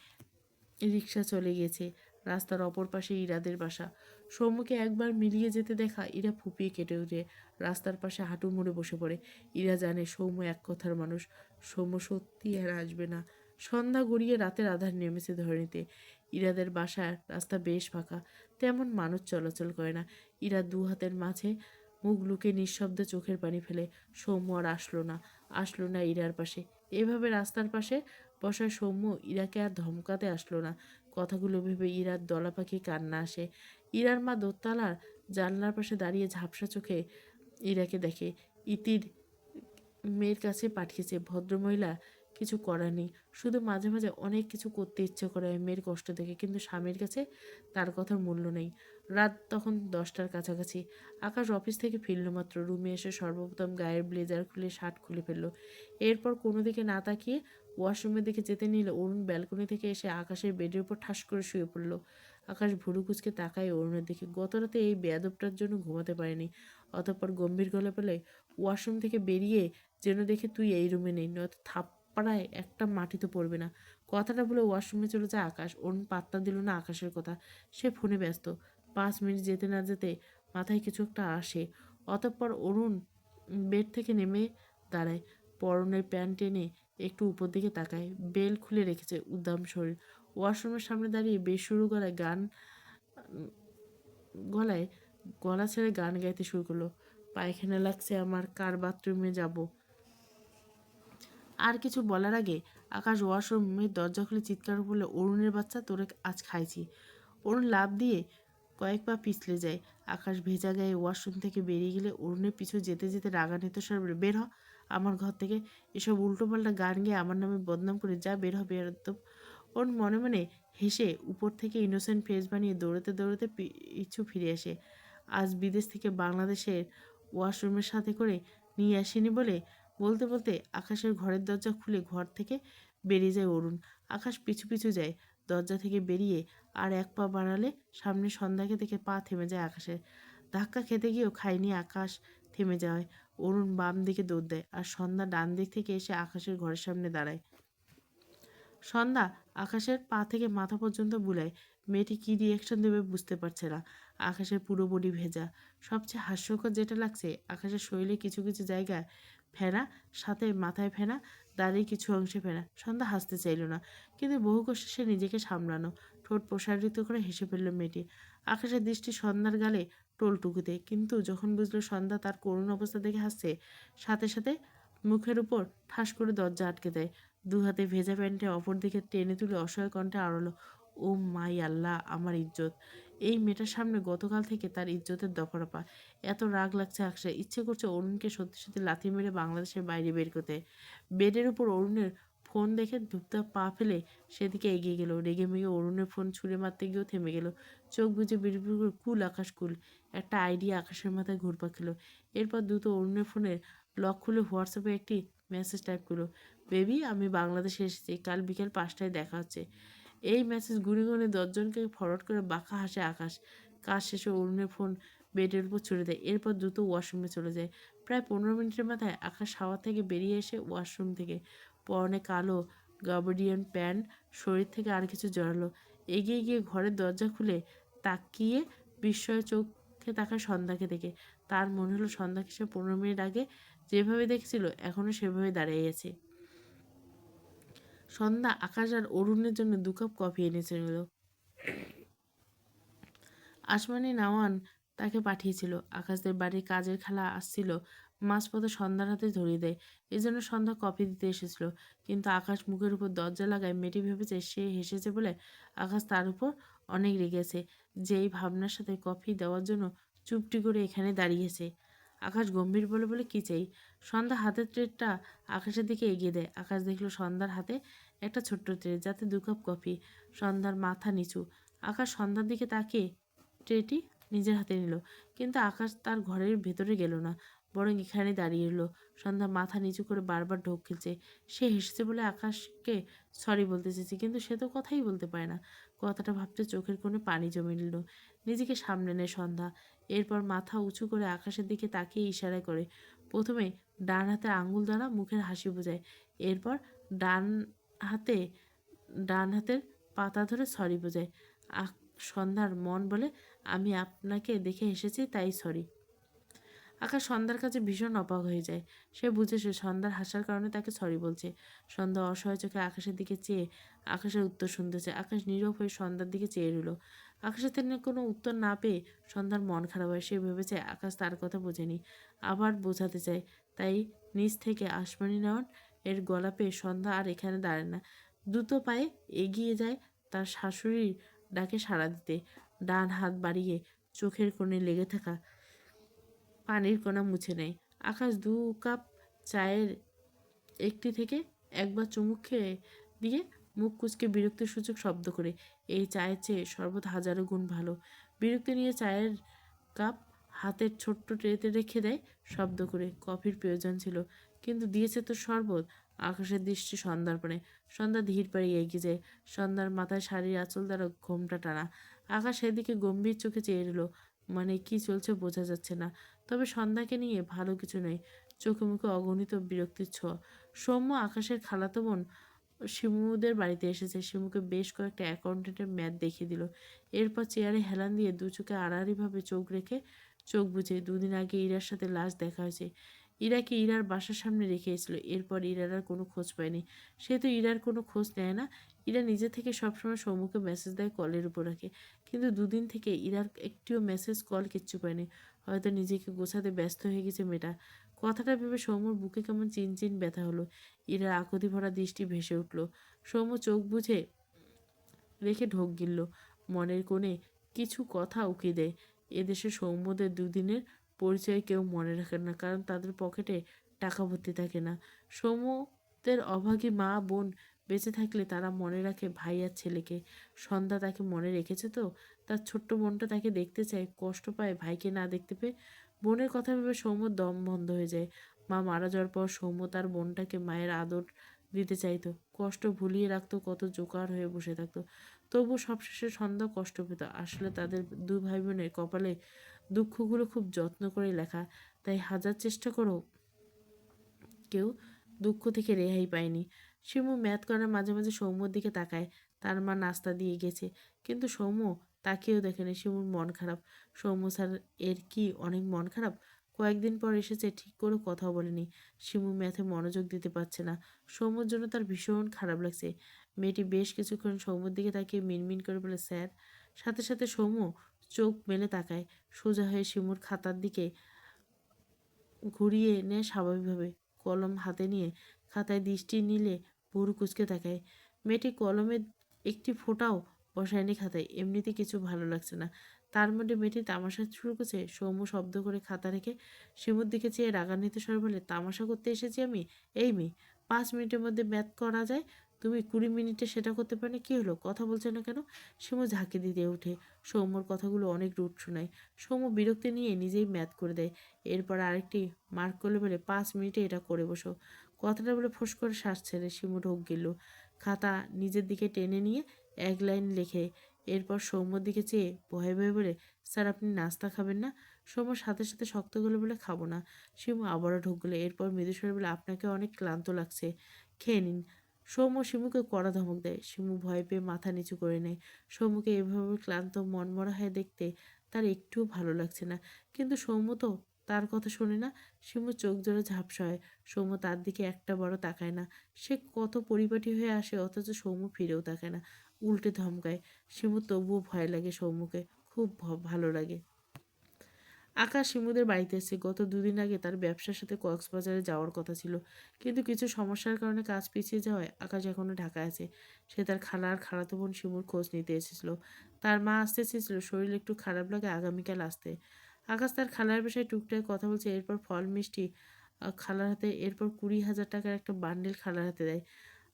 রিক্সা চলে গেছে। রাস্তার অপর পাশে ইরাদের বাসা। সৌম্যকে একবার মিলিয়ে যেতে দেখা ইরা ফুপিয়ে কেটে ওঠে। রাস্তার পাশে হাঁটু মুড়ে বসে পড়ে। ইরা জানে সৌম্য এক কথার মানুষ। সৌম্য সত্যি আর আসবে না। সন্ধ্যা গড়িয়ে রাতের আধার নেমেছে ধরণীতে। ইরাদের বাসার রাস্তা বেশ ফাঁকা, তেমন মানুষ চলাচল করে না। ইরা দু হাতের মাঝে মুখ লুকে নিঃশব্দে চোখের পানি ফেলে। সৌম্য আর আসলো না ইরার পাশে। এভাবে রাস্তার পাশে বসায় সৌম্য ইরাকে আর ধমকাতে আসলো না। কথাগুলো ভেবে ইরার দলা পাখি কান্না আসে। ইরার মা দোতলার জানলার পাশে দাঁড়িয়ে ঝাপসা চোখে ইরাকে দেখে। ইতির মেয়ের কাছে পাঠিয়েছে, ভদ্রমহিলা কিছু করার নেই, শুধু মাঝে মাঝে অনেক কিছু করতে ইচ্ছে করে মেয়ের কষ্ট দেখে, কিন্তু স্বামীর কাছে তার কথার মূল্য নেই। রাত তখন 10টার কাছাকাছি। আকাশ অফিস থেকে ফিরল মাত্র। রুমে এসে সর্বপ্রথম গায়ের ব্লেজার খুলে শার্ট খুলে ফেললো। এরপর কোনো দিকে না তাকিয়ে ওয়াশরুমের দিকে যেতে নিলে অরুণ ব্যালকনি থেকে এসে আকাশের বেডের উপর ঠাস করে শুয়ে পড়ল। আকাশ ভুরু কুচকে তাকায় অরুণের দিকে। গতরাতে এই বেয়াদবটার জন্য ঘুমাতে পারেনি। অতঃপর গম্ভীর গলা বলে, ওয়াশরুম থেকে বেরিয়ে যেন দেখে তুই এই রুমে নেই, নয়তো থাপ্পড়ায় একটা মাটিতে পড়বে না। কথাটা বলে ওয়াশরুমে চলে যায় আকাশ। অরুণ পাত্তা দিল না আকাশের কথা। সে ফোনে ব্যস্ত। 5 মিনিট যেতে না যেতে মাথায় কিছু একটা আসে। অতঃপর অরুণ বেড থেকে নেমে দাঁড়ায়, পরনের প্যান্ট টেনে একটু উপর দিকে তাকায়। বেল খুলে রেখেছে উদ্দাম শরীর। ওয়াশরুমের সামনে দাঁড়িয়ে বেসুরো গলায় গলা ছেড়ে গান গাইতে শুরু করলো। পায়খানা লাগছে আমার, কার বাথরুমে যাব। আর কিছু বলার আগে আকাশ ওয়াশরুমের দরজা খুলে চিৎকার করলে, অরুণের বাচ্চা, তোরে আজ খাইছি। অরুণ লাফ দিয়ে কয়েক পা পিছলে যায়। আকাশ ভেজা গায়ে ওয়াশরুম থেকে বেরিয়ে গেলে অরুণের পিছু যেতে যেতে রাগান্বিত স্বরে বলে, বের হ আমার ঘর থেকে। এসব উল্টোপাল্টা গান গেয়ে আমার নামে বদনাম করে যা, বের হ বেরোত্তম। ওর মনে মনে হেসে উপর থেকে ইনোসেন্ট ফেস বানিয়ে দৌড়াতে দৌড়াতে পিছু ফিরে আসে। আজ বিদেশ থেকে বাংলাদেশের ওয়াশরুমের সাথে করে নিয়ে আসেনি বলতে বলতে আকাশের ঘরের দরজা খুলে ঘর থেকে বেরিয়ে যায় অরুণ। আকাশ পিছু পিছু যায়। দরজা থেকে বেরিয়ে আর এক পা বাড়ালে সামনে সন্ধ্যাকে দেখে পা থেমে যায় আকাশের। ধাক্কা খেতে গিয়েও খায়নি আকাশ থেমে যায়। অরুণ বাম দিকে দৌড় দেয় আর সন্ধ্যা ডান দিক থেকে এসে আকাশের ঘরের সামনে দাঁড়ায়। সন্ধ্যা আকাশের পা থেকে মাথা পর্যন্ত বুলায়। মেয়েটি কী রিয়াকশন দেবে বুঝতে পারছে না। আকাশের পুরো বডি ভেজা। সবচেয়ে হাস্যকর যেটা লাগছে, আকাশের শরীরে কিছু কিছু জায়গায় ফেনা, সাথে মাথায় ফেনা, দাড়ির কিছু অংশে ফেনা। সন্ধ্যা হাসতে চাইল না, কিন্তু বহু কষ্টে সে নিজেকে সামলানো। ঠোঁট প্রসারিত করে হেসে ফেলল মেয়েটি। আকাশের দৃষ্টি সন্ধ্যার গালে টোলটুকুতে, কিন্তু যখন বুঝলো সন্ধ্যা তার করুণ অবস্থা দেখে হাসছে, সাথে সাথে মুখের উপর ঠাস করে দরজা আটকে দেয়। দু হাতে ভেজা প্যান্টে অপর দিকে টেনে তুলে অসহায় কণ্ঠে আড়ালো, ও মাই আল্লাহ, আমার ইজ্জত! এই মেয়েটার সামনে গতকাল থেকে তার ইজ্জতের দফারফা। এত রাগ লাগছে আকাশে, ইচ্ছে করছে অরুণকে সত্যি সত্যি লাথি মেরে বাংলাদেশের বাইরে বের করতে। বেডের উপর অরুণের ফোন দেখে ধুপধাপ পা ফেলে সেদিকে এগিয়ে গেল। রেগে মেগে অরুণের ফোন ছুঁড়ে মারতে গিয়েও থেমে গেল। চোখ বুজে বিড়বিড় করে, কুল আকাশ কুল! একটা আইডিয়া আকাশের মাথায় ঘুরপাক খেলো। এরপর দ্রুত অরুণের ফোনের লক খুলে হোয়াটসঅ্যাপে একটি মেসেজ টাইপ করলো, বেবি, আমি বাংলাদেশে এসেছি, কাল বিকেল 5টায় দেখা হচ্ছে। এই মেসেজ গুনে গুনে 10জনকে ফরওয়ার্ড করে বাঁকা হাসে আকাশ। কাজ শেষে অরুণের ফোন বেডের উপর ছুড়ে দেয়। এরপর দ্রুত ওয়াশরুমে চলে যায়। প্রায় 15 মিনিটের মাথায় আকাশ শাওয়ার থেকে বেরিয়ে এসে ওয়াশরুম থেকে পরনে কালো গাবর্ডিয়ান প্যান্ট, শরীর থেকে আর কিছু জড়ালো। এগিয়ে গিয়ে ঘরের দরজা খুলে তাকিয়ে বিস্ময় চোখে তাকায় সন্ধ্যাকে দেখে। তার মনে হলো সন্ধ্যাকে সে 15 মিনিট আগে যেভাবে দেখেছিল এখনও সেভাবে দাঁড়িয়ে আছে। সন্ধ্যা আকাশ আর অরুণের জন্য 2 কাপ কফি এনেছিল। আসমানি নাওয়ান তাকে পাঠিয়েছিল। আকাশদের বাড়ির কাজের খালা আসছিল, মাঝপথে সন্ধ্যার হাতে ধরিয়ে দেয়। এজন্য সন্ধ্যা কফি দিতে এসেছিল, কিন্তু আকাশ মুখের উপর দরজা লাগায় মেয়েটি ভেবেছে সে হেসেছে বলে আকাশ তার উপর অনেক রেগেছে, যে এই ভাবনার সাথে কফি দেওয়ার জন্য চুপটি করে এখানে দাঁড়িয়েছে। আকাশ গম্ভীর বলে বলে কি চাই? সন্ধ্যা হাতের ট্রেটা আকাশের দিকে এগিয়ে দেয়। আকাশ দেখলো সন্ধ্যার হাতে একটা ছোট্ট ট্রে, যাতে 2 কাপ কফি। সন্ধ্যার মাথা নিচু। আকাশ সন্ধ্যার দিকে তাকিয়ে ট্রেটি নিজের হাতে নিল, কিন্তু আকাশ তার ঘরের ভেতরে গেল না, বরং এখানে দাঁড়িয়ে রইল। সন্ধ্যা মাথা নিচু করে বারবার ঢোক গিলছে। সে হেসেছে বলে আকাশকে সরি বলতে চেয়েছে, কিন্তু সে তো কথাই বলতে পারে না। কথাটা ভাবতে চোখের কোণে পানি জমে নিল। নিজেকে সামলে নেয় সন্ধ্যা। এরপর মাথা উঁচু করে আকাশের দিকে তাকিয়ে ইশারা করে। প্রথমে ডান হাতের আঙুল দ্বারা মুখের হাসি বোঝায়, এরপর ডান হাতে ডান হাতের পাতা ধরে সরি বোঝায়। সন্ধ্যার মন বলে, আমি আপনাকে দেখে এসেছি, তাই সরি। আকাশ সন্ধ্যার কাছে ভীষণ অবাক হয়ে যায়। সে বুঝেছে সন্ধ্যার হাসার কারণে তাকে সরি বলছে। সন্ধ্যা অসহায় চোখে আকাশের দিকে চেয়ে আকাশের উত্তর শুনতেছে। আকাশ নীরব হয়ে সন্ধ্যার দিকে চেয়ে রইল। আকাশের থেকে কোনো উত্তর না পেয়ে সন্ধ্যার মন খারাপ হয়। সে ভেবেছে আকাশ তার কথা বোঝেনি, আবার বোঝাতে চায়। তাই নিচ থেকে আসমানি নেওয়ান এর গলা পেয়ে সন্ধ্যা আর এখানে দাঁড়ায় না, দ্রুত পায়ে এগিয়ে যায় তার শাশুড়ির ডাকে সাড়া দিতে। ডান হাত বাড়িয়ে চোখের কোণে লেগে থাকা পানির কণা মুছে নেয়। আকাশ 2 কাপ চায়ের একটি থেকে একবার চুমুক খেয়ে দিয়ে মুখ কুঁচকে বিরক্তিসূচক শব্দ করে, এই চায়ের চেয়ে শরবত হাজারো গুণ ভালো। বিরক্তি নিয়ে চায়ের কাপ হাতের ছোট্ট ট্রেতে রেখে দেয় শব্দ করে। কফির প্রয়োজন ছিল, কিন্তু দিয়েছে তো শরবত। আকাশের দৃষ্টি সন্ধ্যার পানে। সন্ধ্যা ধীর পায়ে এগিয়ে যায়। সন্ধ্যার মাথায় শাড়ির আঁচল দ্বারা ঘোমটা টানা। আকাশ সেদিকে গম্ভীর চোখে চেয়ে রইল। মানে কি চলছে বোঝা যাচ্ছে না, তবে সন্ধ্যাকে নিয়ে ভালো কিছু নেই। চোখে মুখে অগণিত বিরক্তির ছোঁয়া। সৌম্য আকাশের খালাতো বোন শিমুদের বাড়িতে এসেছে। শিমুকে বেশ কয়েকটা অ্যাকাউন্টেন্টের ম্যাথ দেখিয়ে দিল। এরপর চেয়ারে হেলান দিয়ে 2 চোখে আড়াআড়িভাবে চোখ রেখে চোখ বুঝে, 2 দিন আগে ইরার সাথে লাশ দেখা হয়েছে। ইরাকে ইরার বাসার সামনে রেখে এসেছিল। এরপর ইরার আর কোনো খোঁজ পায়নি। সে তো ইরার কোনো খোঁজ নেয় না। ইরা নিজে থেকে সবসময় সৌম্যকে মেসেজ দেয়, কলের উপর রাখে। কিন্তু 2 দিন থেকে ইরার একটিও মেসেজ কল কিচ্ছু পায়নি। হয়তো নিজেকে গোছাতে ব্যস্ত হয়ে গেছে মেয়েটা। কথাটা ভেবে সৌম্যর বুকে কেমন চিনচিন ব্যথা হলো। ইরার আকুতি ভরা দৃষ্টি ভেসে উঠল। সৌম্য চোখ বুঝে রেখে ঢোক গিলল। মনের কোণে কিছু কথা উকি দেয়। এদেশে সৌম্যদের 2 দিনের পরিচয় কেউ মনে রাখে না, কারণ তাদের পকেটে টাকা ভর্তি থাকে না। সৌম্যদের অভাগী মা বোন বেঁচে থাকলে তারা মনে রাখে ভাই আর ছেলেকে। সন্ধ্যা তাকে মনে রেখেছে তো? তার ছোট্ট বোনটা তাকে দেখতে চায়, কষ্ট পায় ভাইকে না দেখতে পেয়ে। বোনের কথা ভেবে সৌম্যর দম বন্ধ হয়ে যায়। মা মারা যাওয়ার পর সৌম্য তার বোনটাকে মায়ের আদর দিতে চাইতো, কষ্ট ভুলিয়ে রাখতো, কত জোকার হয়ে বসে থাকতো। তবু সবশেষে সন্ধ্যা কষ্ট পেত। আসলে তাদের 2 ভাই বোনের কপালে দুঃখগুলো খুব যত্ন করে লেখা, তাই হাজার চেষ্টা করেও কেউ দুঃখ থেকে রেহাই পায়নি। শিমু ম্যাথ করার মাঝে মাঝে সৌম্যর দিকে তাকায়। তার মা নাস্তা দিয়ে গেছে, কিন্তু সৌম্য তাকেও দেখেনি। শিমুর মন খারাপ। সৌম্য স্যার এর কি অনেক মন খারাপ? কয়েকদিন পর এসেছে, ঠিক করে কথাও বলেনি। শিমু ম্যাথে মনোযোগ দিতে পারছে না। সৌম্যর জন্য তার ভীষণ খারাপ লাগছে। মেয়েটি বেশ কিছুক্ষণ সৌম্যর দিকে তাকিয়ে মিনমিন করে বলে, স্যার। সাথে সাথে সৌম্য চোখ মেলে তাকায়। সোজা হয়ে শিমুর খাতার দিকে ঘুরিয়ে নেয় স্বাভাবিকভাবে। কলম হাতে নিয়ে খাতায় দৃষ্টি নিলে ভুরু কুঁচকে তাকায়। মেয়েটি কলমের একটি ফোঁটাও বসায়নি খাতায়। এমনিতে কিছু ভালো লাগছে না। তার মধ্যে মেয়েটি তামাশা শুরু করছে। সৌম্য শব্দ করে খাতা রেখে শিমুর দিকে চেয়ে রাগান্বিত স্বরে বলে, তামাশা করতে এসেছি আমি? এই মেয়ে, 5 মিনিটের মধ্যে ম্যাথ করা যায়, তুমি 20 মিনিটে সেটা করতে পারলে কি হলো? কথা বলছে না কেন? শিমু ঝাঁকি দিতে ওঠে। সৌম্যর কথাগুলো অনেক রুট শোনায়। সৌম্য বিরক্তি নিয়ে নিজেই ম্যাথ করে দেয়। এরপর আরেকটি মার্ক করলে বলে, 5 মিনিটে এটা করে বসো। কথাটা বলে ফোঁস করে শ্বাস ছেড়ে শিমু ঢোক গেল। খাতা নিজের দিকে টেনে নিয়ে 1 লাইন লেখে। এরপর সৌম্যর দিকে চেয়ে ভয়ে ভয়ে বলে, স্যার আপনি নাস্তা খাবেন না? সৌম্য সাথে সাথে শক্ত গলে বলে, খাবো না। শিমু আবারও ঢোক গেল। এরপর মৃদুস্বরে বলে, আপনাকে অনেক ক্লান্ত লাগছে, খেয়ে নিন। সৌম্য শিমুকে কড়া ধমক দেয়। শিমু ভয় পেয়ে মাথা নিচু করে নেয়। সৌম্যকে এভাবে ক্লান্ত মনমরা হয়ে দেখতে তার একটুও ভালো লাগছে না। কিন্তু সৌম্য তো তার কথা শোনে না। শিমুর চোখ জোড়া ঝাপসা হয়। সৌম্য তার দিকে একটা বড় তাকায় না। সে কত পরিপাটি হয়ে আসে, অথচ সৌম্য ফিরেও তাকায় না, উল্টে ধমকায়। শিমুর তবুও ভয় লাগে সৌম্যকে, খুব ভালো লাগে। আকাশ শিমুদের বাড়িতে এসেছে। গত 2 দিন আগে তার ব্যবসার সাথে কক্সবাজারে যাওয়ার কথা ছিল, কিন্তু কিছু সমস্যার কারণে কাজ পিছিয়ে যাওয়ায় আকাশ এখনও ঢাকায় আছে। সে তার খালা আর খালাতো বোন শিমুর খোঁজ নিতে এসেছিল। তার মা আসতে চেয়েছিল, শরীর একটু খারাপ লাগে, আগামীকাল আসতে। আকাশ তার খালার বিষয়ে টুকটাক কথা বলছে। এরপর ফল মিষ্টি খালার হাতে, এরপর 20,000 টাকার একটা বান্ডিল খালার হাতে দেয়।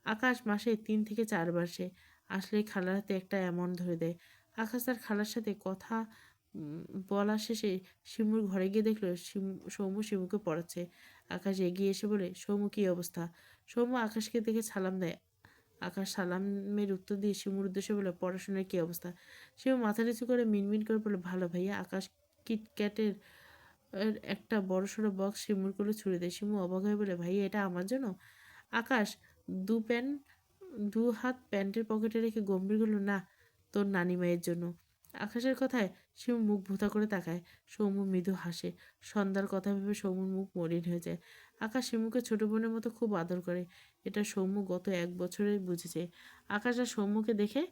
আকাশ মাসে 3 থেকে 4 বার সে আসলেই খালার হাতে একটা অ্যামাউন্ট ধরে দেয়। আকাশ তার খালার সাথে কথা বলা শেষে শিমুর ঘরে গিয়ে দেখলো সৌম্য শিমুকে পড়াচ্ছে। আকাশ এগিয়ে এসে বলে, সৌম্য কী অবস্থা? সৌম্য আকাশকে দেখে সালাম দেয়। আকাশ সালামের উত্তর দিয়ে শিমুর উদ্দেশ্যে বলে, পড়াশোনার কী অবস্থা? শিমু মাথা নিচু করে মিনমিন করে বলে, ভালো ভাইয়া। আকাশ কিটক্যাটের একটা বড়সড় বক্স শিমুর কোলে ছুড়ে দেয়। শিমু অবাক হয়ে বলে, ভাইয়া এটা আমার জন্য? আকাশ দু প্যান 2 হাত প্যান্টের পকেটে রেখে গম্ভীর হলো, না, তোর নানিমায়ের জন্য। আকাশের কথায় শিমু মুখ ভোঁতা করে তাকায়। সৌম্য মৃদু হাসে। সন্ধ্যার কথা ভেবে সৌম্যর মুখ মলিন হয়ে যায়। আকাশ শিমুকে ছোট বোনের মতো খুব আদর করে। এটা সৌম্য গত 1 বছরে বুঝেছে। আকাশ আর সৌম্যকে দেখে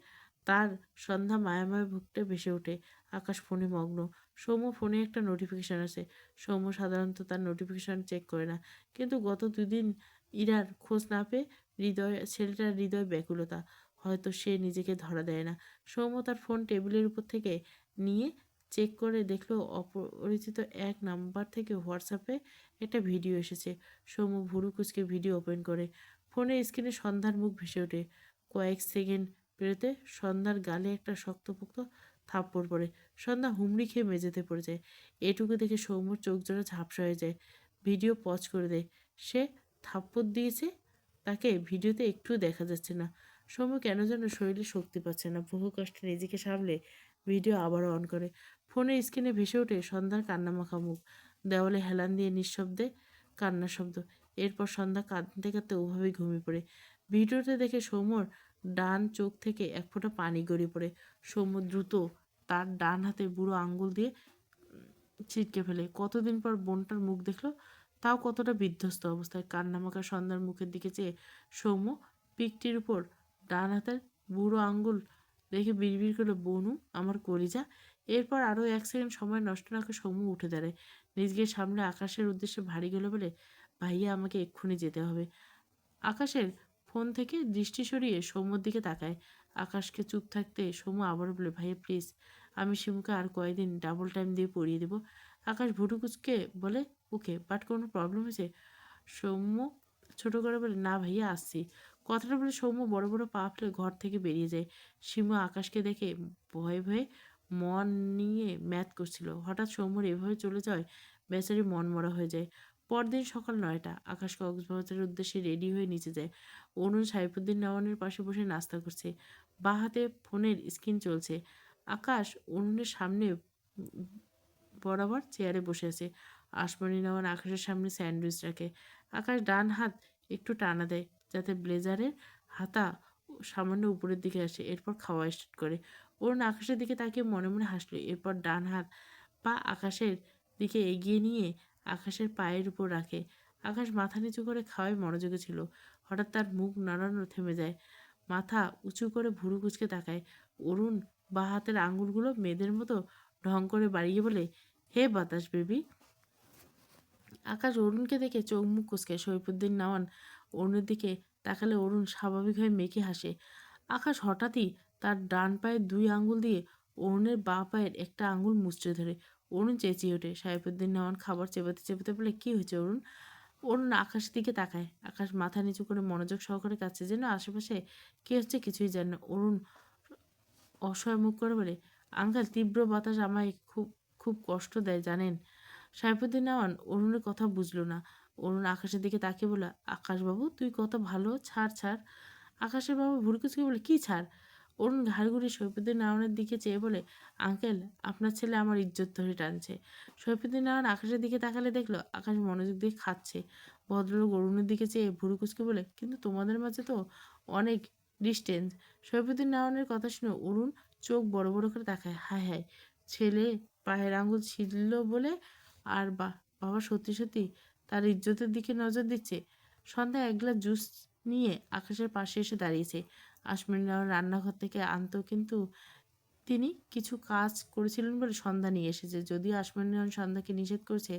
তার সন্ধ্যা মায়াময় বুকটা ভেসে ওঠে। আকাশ ফোনে মগ্ন। সৌম্য ফোনে একটা নোটিফিকেশন আছে। সৌম্য সাধারণত তার নোটিফিকেশন চেক করে না, কিন্তু গত 2 দিন ইরার খোঁজ না পেয়ে ছেলেটার হৃদয় ব্যাকুলতা। হয়তো সে নিজেকে ধরা দেয় না। সৌম্য তার ফোন টেবিলের উপর থেকে নিয়ে চেক করে দেখলো অপরিচিত এক নাম্বার থেকে হোয়াটসঅ্যাপে একটা ভিডিও এসেছে। সৌম্য ভুরু কুচকে ভিডিও ওপেন করে। ফোনের স্ক্রিনে সন্ধ্যার মুখ ভেসে ওঠে। কয়েক সেকেন্ড পেরোতে সন্ধ্যার গালে একটা শক্তপোক্ত থাপ্পড় পড়ে। সন্ধ্যা হুমড়ি খেয়ে মেঝেতে পড়ে যায়। এটুকু দেখে সৌম্যর চোখ জোড়া ঝাপসা হয়ে যায়। ভিডিও পজ করে দেয়। সে থাপ্পড় দিয়েছে তাকে ভিডিওতে একটুও দেখা যাচ্ছে না। সৌম্য কেন যেন শরীরে শক্তি পাচ্ছে না। বহু কষ্টে নিজেকে সামলে ভিডিও আবারও অন করে। ফোনের স্ক্রিনে ভেসে ওঠে সন্ধ্যার কান্নামাখা মুখ। দেওয়ালে হেলান দিয়ে নিঃশব্দে কান্নার শব্দ। এরপর সন্ধ্যা কাঁদতে কাঁদতে ওভাবেই ঘুমিয়ে পড়ে। ভিডিওতে দেখে সৌম্যর ডান চোখ থেকে এক ফোঁটা পানি গড়িয়ে পড়ে। সৌম্য দ্রুত তার ডান হাতে বুড়ো আঙ্গুল দিয়ে ছিটকে ফেলে। কতদিন পর বোনটার মুখ দেখলো, তাও কতটা বিধ্বস্ত অবস্থায়। কান্নামাখা সন্ধ্যার মুখের দিকে চেয়ে সৌম্য পিকটির উপর ডান হাতের বুড়ো আঙ্গুল রেখে বিড়বিড় করলো, বনু আমার কলিজা। এরপর আরও 1 সেকেন্ড সময় নষ্ট না করে সৌম্য উঠে দাঁড়ায়। নিজেকে সামনে আকাশের উদ্দেশ্যে ভারী গেল বলে, ভাইয়া আমাকে এক্ষুনি যেতে হবে। আকাশের ফোন থেকে দৃষ্টি সরিয়ে সৌম্যর দিকে তাকায়। আকাশকে চুপ থাকতে সৌম্য আবারও বলে, ভাইয়া প্লিজ, আমি শিমুকে আর কয়েকদিন ডাবল টাইম দিয়ে পড়িয়ে দেবো। আকাশ ভুরু কুচকে বলে, ওকে, বাট কোনো প্রবলেম হয়েছে? সৌম্য ছোট করে বলে, না ভাইয়া আসছি। কথাটা বলে সৌম্য বড় বড় পা ফেলে ঘর থেকে বেরিয়ে যায়। শিমু আকাশকে দেখে ভয়ে ভয়ে মন নিয়ে ম্যাথ করছিল। হঠাৎ সৌম্যর এভাবে চলে যাওয়ায় বেচারি মন মরা হয়ে যায়। পরদিন সকাল 9টা। আকাশ কক্সবাজারের উদ্দেশ্যে রেডি হয়ে নিচে যায়। অরুণ সাইফুদ্দিন নেওয়ানের পাশে বসে নাস্তা করছে। বাঁ হাতে ফোনের স্ক্রিন চলছে। আকাশ অরুণের সামনে বরাবর চেয়ারে বসে আছে। আসমনি নেওয়ান আকাশের সামনে স্যান্ডউইচ রাখে। আকাশ ডান হাত একটু টানা দেয় যাতে ব্লেজারের হাতা সামান্য উপরের দিকে আসে। এরপর খাওয়া স্টার্ট করে। অরুণ আকাশের দিকে তাকিয়ে মনে মনে হাসলো। এরপর ডান হাত পা আকাশের দিকে এগিয়ে নিয়ে আকাশের পায়ের উপর রাখে। আকাশ মাথা নিচু করে খাওয়ায় মনোযোগী ছিল। হঠাৎ তার মুখ নাড়ানো থেমে যায়। মাথা উঁচু করে ভুরু কুঁচকে তাকায়। অরুণ বা হাতের আঙুলগুলো মেয়েদের মতো ঢং করে বাড়িয়ে বলে, হে বাতাস বেবি। আকাশ অরুণকে দেখে চোখ মুখ কুঁচকে। সৈফুদ্দিন নাওয়ান অরুণের দিকে তাকালে অরুণ স্বাভাবিক হয়ে মেখে হাসে। আকাশ হঠাৎই তার ডান পায়ের 2 আঙ্গুল দিয়ে অরুণের বাঁ পায়ের একটা আঙ্গুল মুচড়ে ধরে। অরুণ চেঁচিয়ে ওঠে। সাইফুদ্দিন নাওয়ান খাবার চেপাতে চেপাতে বলে, কি হয়েছে অরুণ? অরুণ আকাশের দিকে তাকায়। আকাশ মাথা নিচু করে মনোযোগ সহকারে কাছে, যেন আশেপাশে কি হচ্ছে কিছুই জানে না। অরুণ অসহায় মুখ করে বলে, আঙ্কেল, তীব্র বাতাস আমায় খুব খুব কষ্ট দেয় জানেন। সাইফুদ্দিন নাওয়ান অরুণের কথা বুঝলো না। অরুণ আকাশের দিকে তাকিয়ে বলে, আকাশবাবু তুই কত ভালো, ছাড় ছাড়। আকাশের বাবু ভুরকুচকে বলে, কি ছাড়? অরুণ ঘাড় ঘুরিয়ে সৈফুদ্দিন নাওয়ানের দিকে চেয়ে বলে, আঙ্কেল, আপনার ছেলে আমার ইজ্জত ধরে টানছে। সৈফুদ্দিন নাওয়ান আকাশের দিকে তাকালে দেখলো আকাশ মনোযোগ দিয়ে খাচ্ছে। ভদ্রলোক অরুণের দিকে চেয়ে ভুরুকুচকে বলে, কিন্তু তোমাদের মাঝে তো অনেক ডিস্টেন্স। সৈফুদ্দিন নাওয়ানের কথা শুনে অরুণ চোখ বড় বড় করে তাকায়। হায় হায়, ছেলে পায়ের আঙুল ছিল বলে আর বাবা সত্যি সত্যি তার ইজ্জতের দিকে নজর দিচ্ছে। সন্ধ্যায় 1 গ্লাস জুস নিয়ে আকাশের পাশে এসে দাঁড়িয়েছে। আশমিন রান্নাঘর থেকে আনতো, কিন্তু তিনি কিছু কাজ করেছিলেন বলে সন্ধ্যা নিয়ে এসেছে। যদিও আশমিন সন্ধ্যাকে নিষেধ করেছে,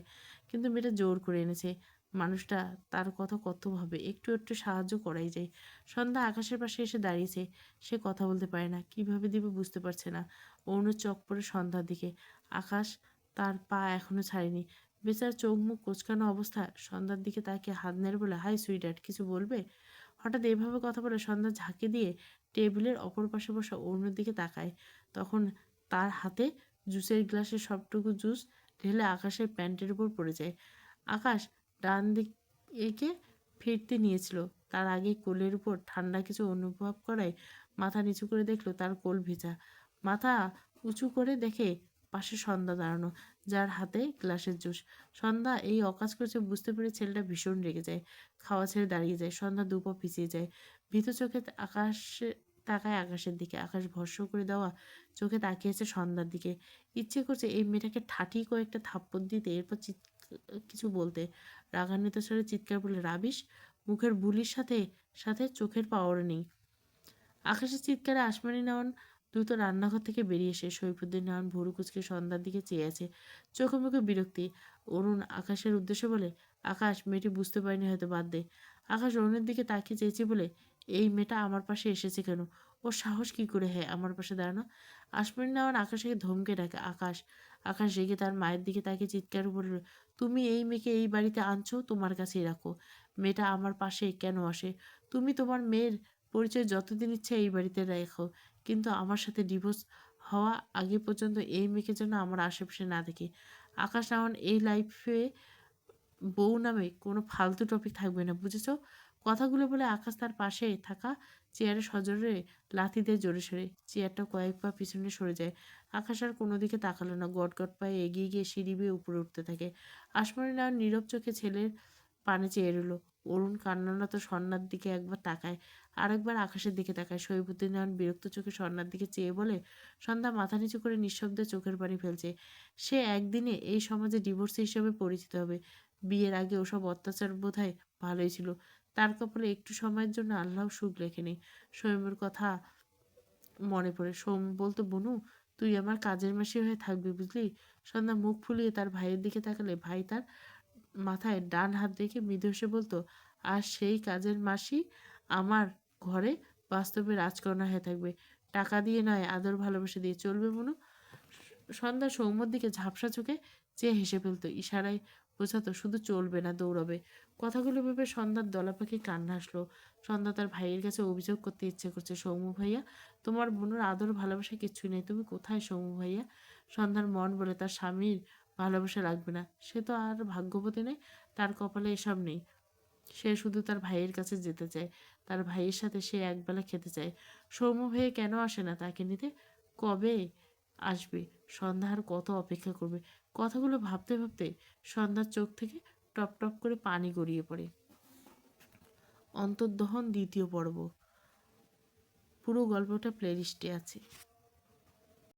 কিন্তু মেয়েটা জোর করে এনেছে। মানুষটা তার কথা কত ভাবে, একটু একটু সাহায্য করাই যায়। সন্ধ্যা আকাশের পাশে এসে দাঁড়িয়েছে। সে কথা বলতে পারে না, কিভাবে দিবে বুঝতে পারছে না। অরুণের চোখ পড়ে সন্ধ্যার দিকে। আকাশ তার পা এখনো ছাড়েনি। বেচার চোখ মুখ কোচকানো অবস্থা সন্ধ্যার দিকে তাকিয়ে হাত নেড়ে বলে, হাই সুইডার্ট, কিছু বলবে? হঠাৎ এভাবে কথা বলে সন্ধ্যা ঝাঁকি দিয়ে টেবিলের অপর পাশে বসা অরুণের দিকে তাকায়। তখন তার হাতে জুসের গ্লাসের সবটুকু জুস ঢেলে আকাশের প্যান্টের উপর পড়ে যায়। আকাশ ডান দিকে ফিরতে নিয়েছিল, তার আগে কোলের উপর ঠান্ডা কিছু অনুভব করায় মাথা নিচু করে দেখলো তার কোল ভেজা। মাথা উঁচু করে দেখে পাশে সন্ধ্যা দাঁড়ানো, যার হাতে গ্লাসের জুস। সন্ধ্যা এই অকাজ করেছে বুঝতে পেরে ছেলেটা ভীষণ রেগে যায়। খাওয়া ছেড়ে দাঁড়িয়ে যায়। সন্ধ্যা 2 পা পিছিয়ে যায়। ভীত চোখে আকাশে তাকায় আকাশের দিকে। আকাশ ভস্ম করে দেওয়া চোখে তাকিয়েছে সন্ধ্যার দিকে। ইচ্ছে করছে এই মেয়েটাকে ঠাঠি কয়েকটা থাপ্পড় দিতে, এরপর কিছু বলতে। রাগান্বিত স্বরে চিৎকার বলে, রাবিশ! মুখের বুলির সাথে সাথে চোখের পাওয়ার নেই। আকাশের চিৎকারে আসমানি নেওয়ান দ্রুত রান্নাঘর থেকে বেরিয়ে এসে সৈফুদ্দিন নেওয়ান ভুরু কুচকে সন্ধ্যার দিকে চেয়ে আছে, চোখে মুখে বিরক্তি। অরুণ আকাশের উদ্দেশ্যে বলে, আকাশ, মেয়েটি বুঝতে পারিনি হয়তো, বাদ দে। আকাশ অরুণের দিকে তাকিয়ে চেয়েছি বলে, এই মেয়েটা আমার পাশে এসেছে কেন? ওর সাহস কি করে হ্যাঁ আমার পাশে দাঁড়ানো? আসমানি নেওয়ান আকাশকে ধমকে ডাকে, আকাশ! আকাশ রেগে তার মায়ের দিকে তাকিয়ে চিৎকার বলল, তুমি এই মেয়েকে এই বাড়িতে আনছো, তোমার কাছেই রাখো। মেয়েটা আমার পাশে কেন আসে? তুমি তোমার মেয়ের পরিচয় যতদিন ইচ্ছে এই বাড়িতে রেখো, কিন্তু আমার সাথে ডিভোর্স হওয়া আগে পর্যন্ত এই মেয়েকে যেন আমার আশেপাশে না দেখি। আকাশ নাওয়ান, এই লাইফে বউ নামে কোনো ফালতু টপিক থাকবে না, বুঝেছ? কথাগুলো বলে আকাশ তার পাশে থাকা চেয়ারে সজোরে লাথি দেয় জোরে সরে। চেয়ারটা কয়েক পা পিছনে সরে যায়। আকাশ আর কোনো দিকে তাকালো না, গট গট পায়ে এগিয়ে গিয়ে সিঁড়ি বেয়ে উপরে উঠতে থাকে। আসমানি নেওয়ার নীরব চোখে ছেলের পানে চেয়ে রইল। অরুণ কান্নারত সন্ন্যার দিকে একবার তাকায়, আরেকবার আকাশের দিকে তাকায়। সৈফুদ্দিন নারায়ণ বিরক্ত চোখে সন্ন্যার দিকে চেয়ে বলে, সন্ধ্যা মাথা নিচু করে নিঃশব্দে চোখের পানি ফেলছে। সে একদিনে এই সমাজে ডিভোর্সি হিসেবে পরিচিত হবে। বিয়ের আগে ওসব অত্যাচার বোধহয় ভালোই ছিল। তার কপালে একটু সময়ের জন্য আল্লাহ সুখ লেখেনি। সৌম্যর কথা মনে পড়ে। সৌম্য বলতো, বনু, তুই আমার কাজের মাসি হয়ে থাকবি, বুঝলি? সন্ধ্যা মুখ ফুলিয়ে তার ভাইয়ের দিকে তাকালে ভাই তার মাথায় ডান হাত রেখে মৃদু হেসে বলতো, আর সেই কাজের মাসি আমার ঘরে বাস্তবে রাজকন্যা হয়ে থাকবে। টাকা দিয়ে নয়, আদর ভালোবাসা দিয়ে, চলবে মনু? সন্ধ্যা সৌম্যর দিকে ঝাপসা চোখে চেয়ে হেসে ফেলতো, ইশারায় বোঝাতো শুধু চলবে না, দৌড়াবে। কথাগুলো ভেবে সন্ধ্যার দলা পাখি কান্না আসলো। সন্ধ্যা তার ভাইয়ের কাছে অভিযোগ করতে ইচ্ছে করছে, সৌম্য ভাইয়া, তোমার বোনের আদর ভালোবাসা কিছুই নেই, তুমি কোথায় সৌম্য ভাইয়া? সন্ধ্যার মন বলে তার স্বামীর ভালোবাসা লাগবে না, সে তো আর ভাগ্যবতী নেই, তার কপালে এসব নেই। সে শুধু তার ভাইয়ের কাছে যেতে চায়, তার ভাইয়ের সাথে সে একবেলা খেতে চায়। সৌম্য ভাইয়া কেন আসে না তাকে নিতে? কবে আসবে? সন্ধ্যা আর কত অপেক্ষা করবে? কথাগুলো ভাবতে ভাবতে সন্ধ্যার চোখ থেকে টপ টপ করে পানি গড়িয়ে পড়ে। অন্তর্দহন 2য় পর্ব। পুরো গল্পটা প্লেলিস্টে আছে।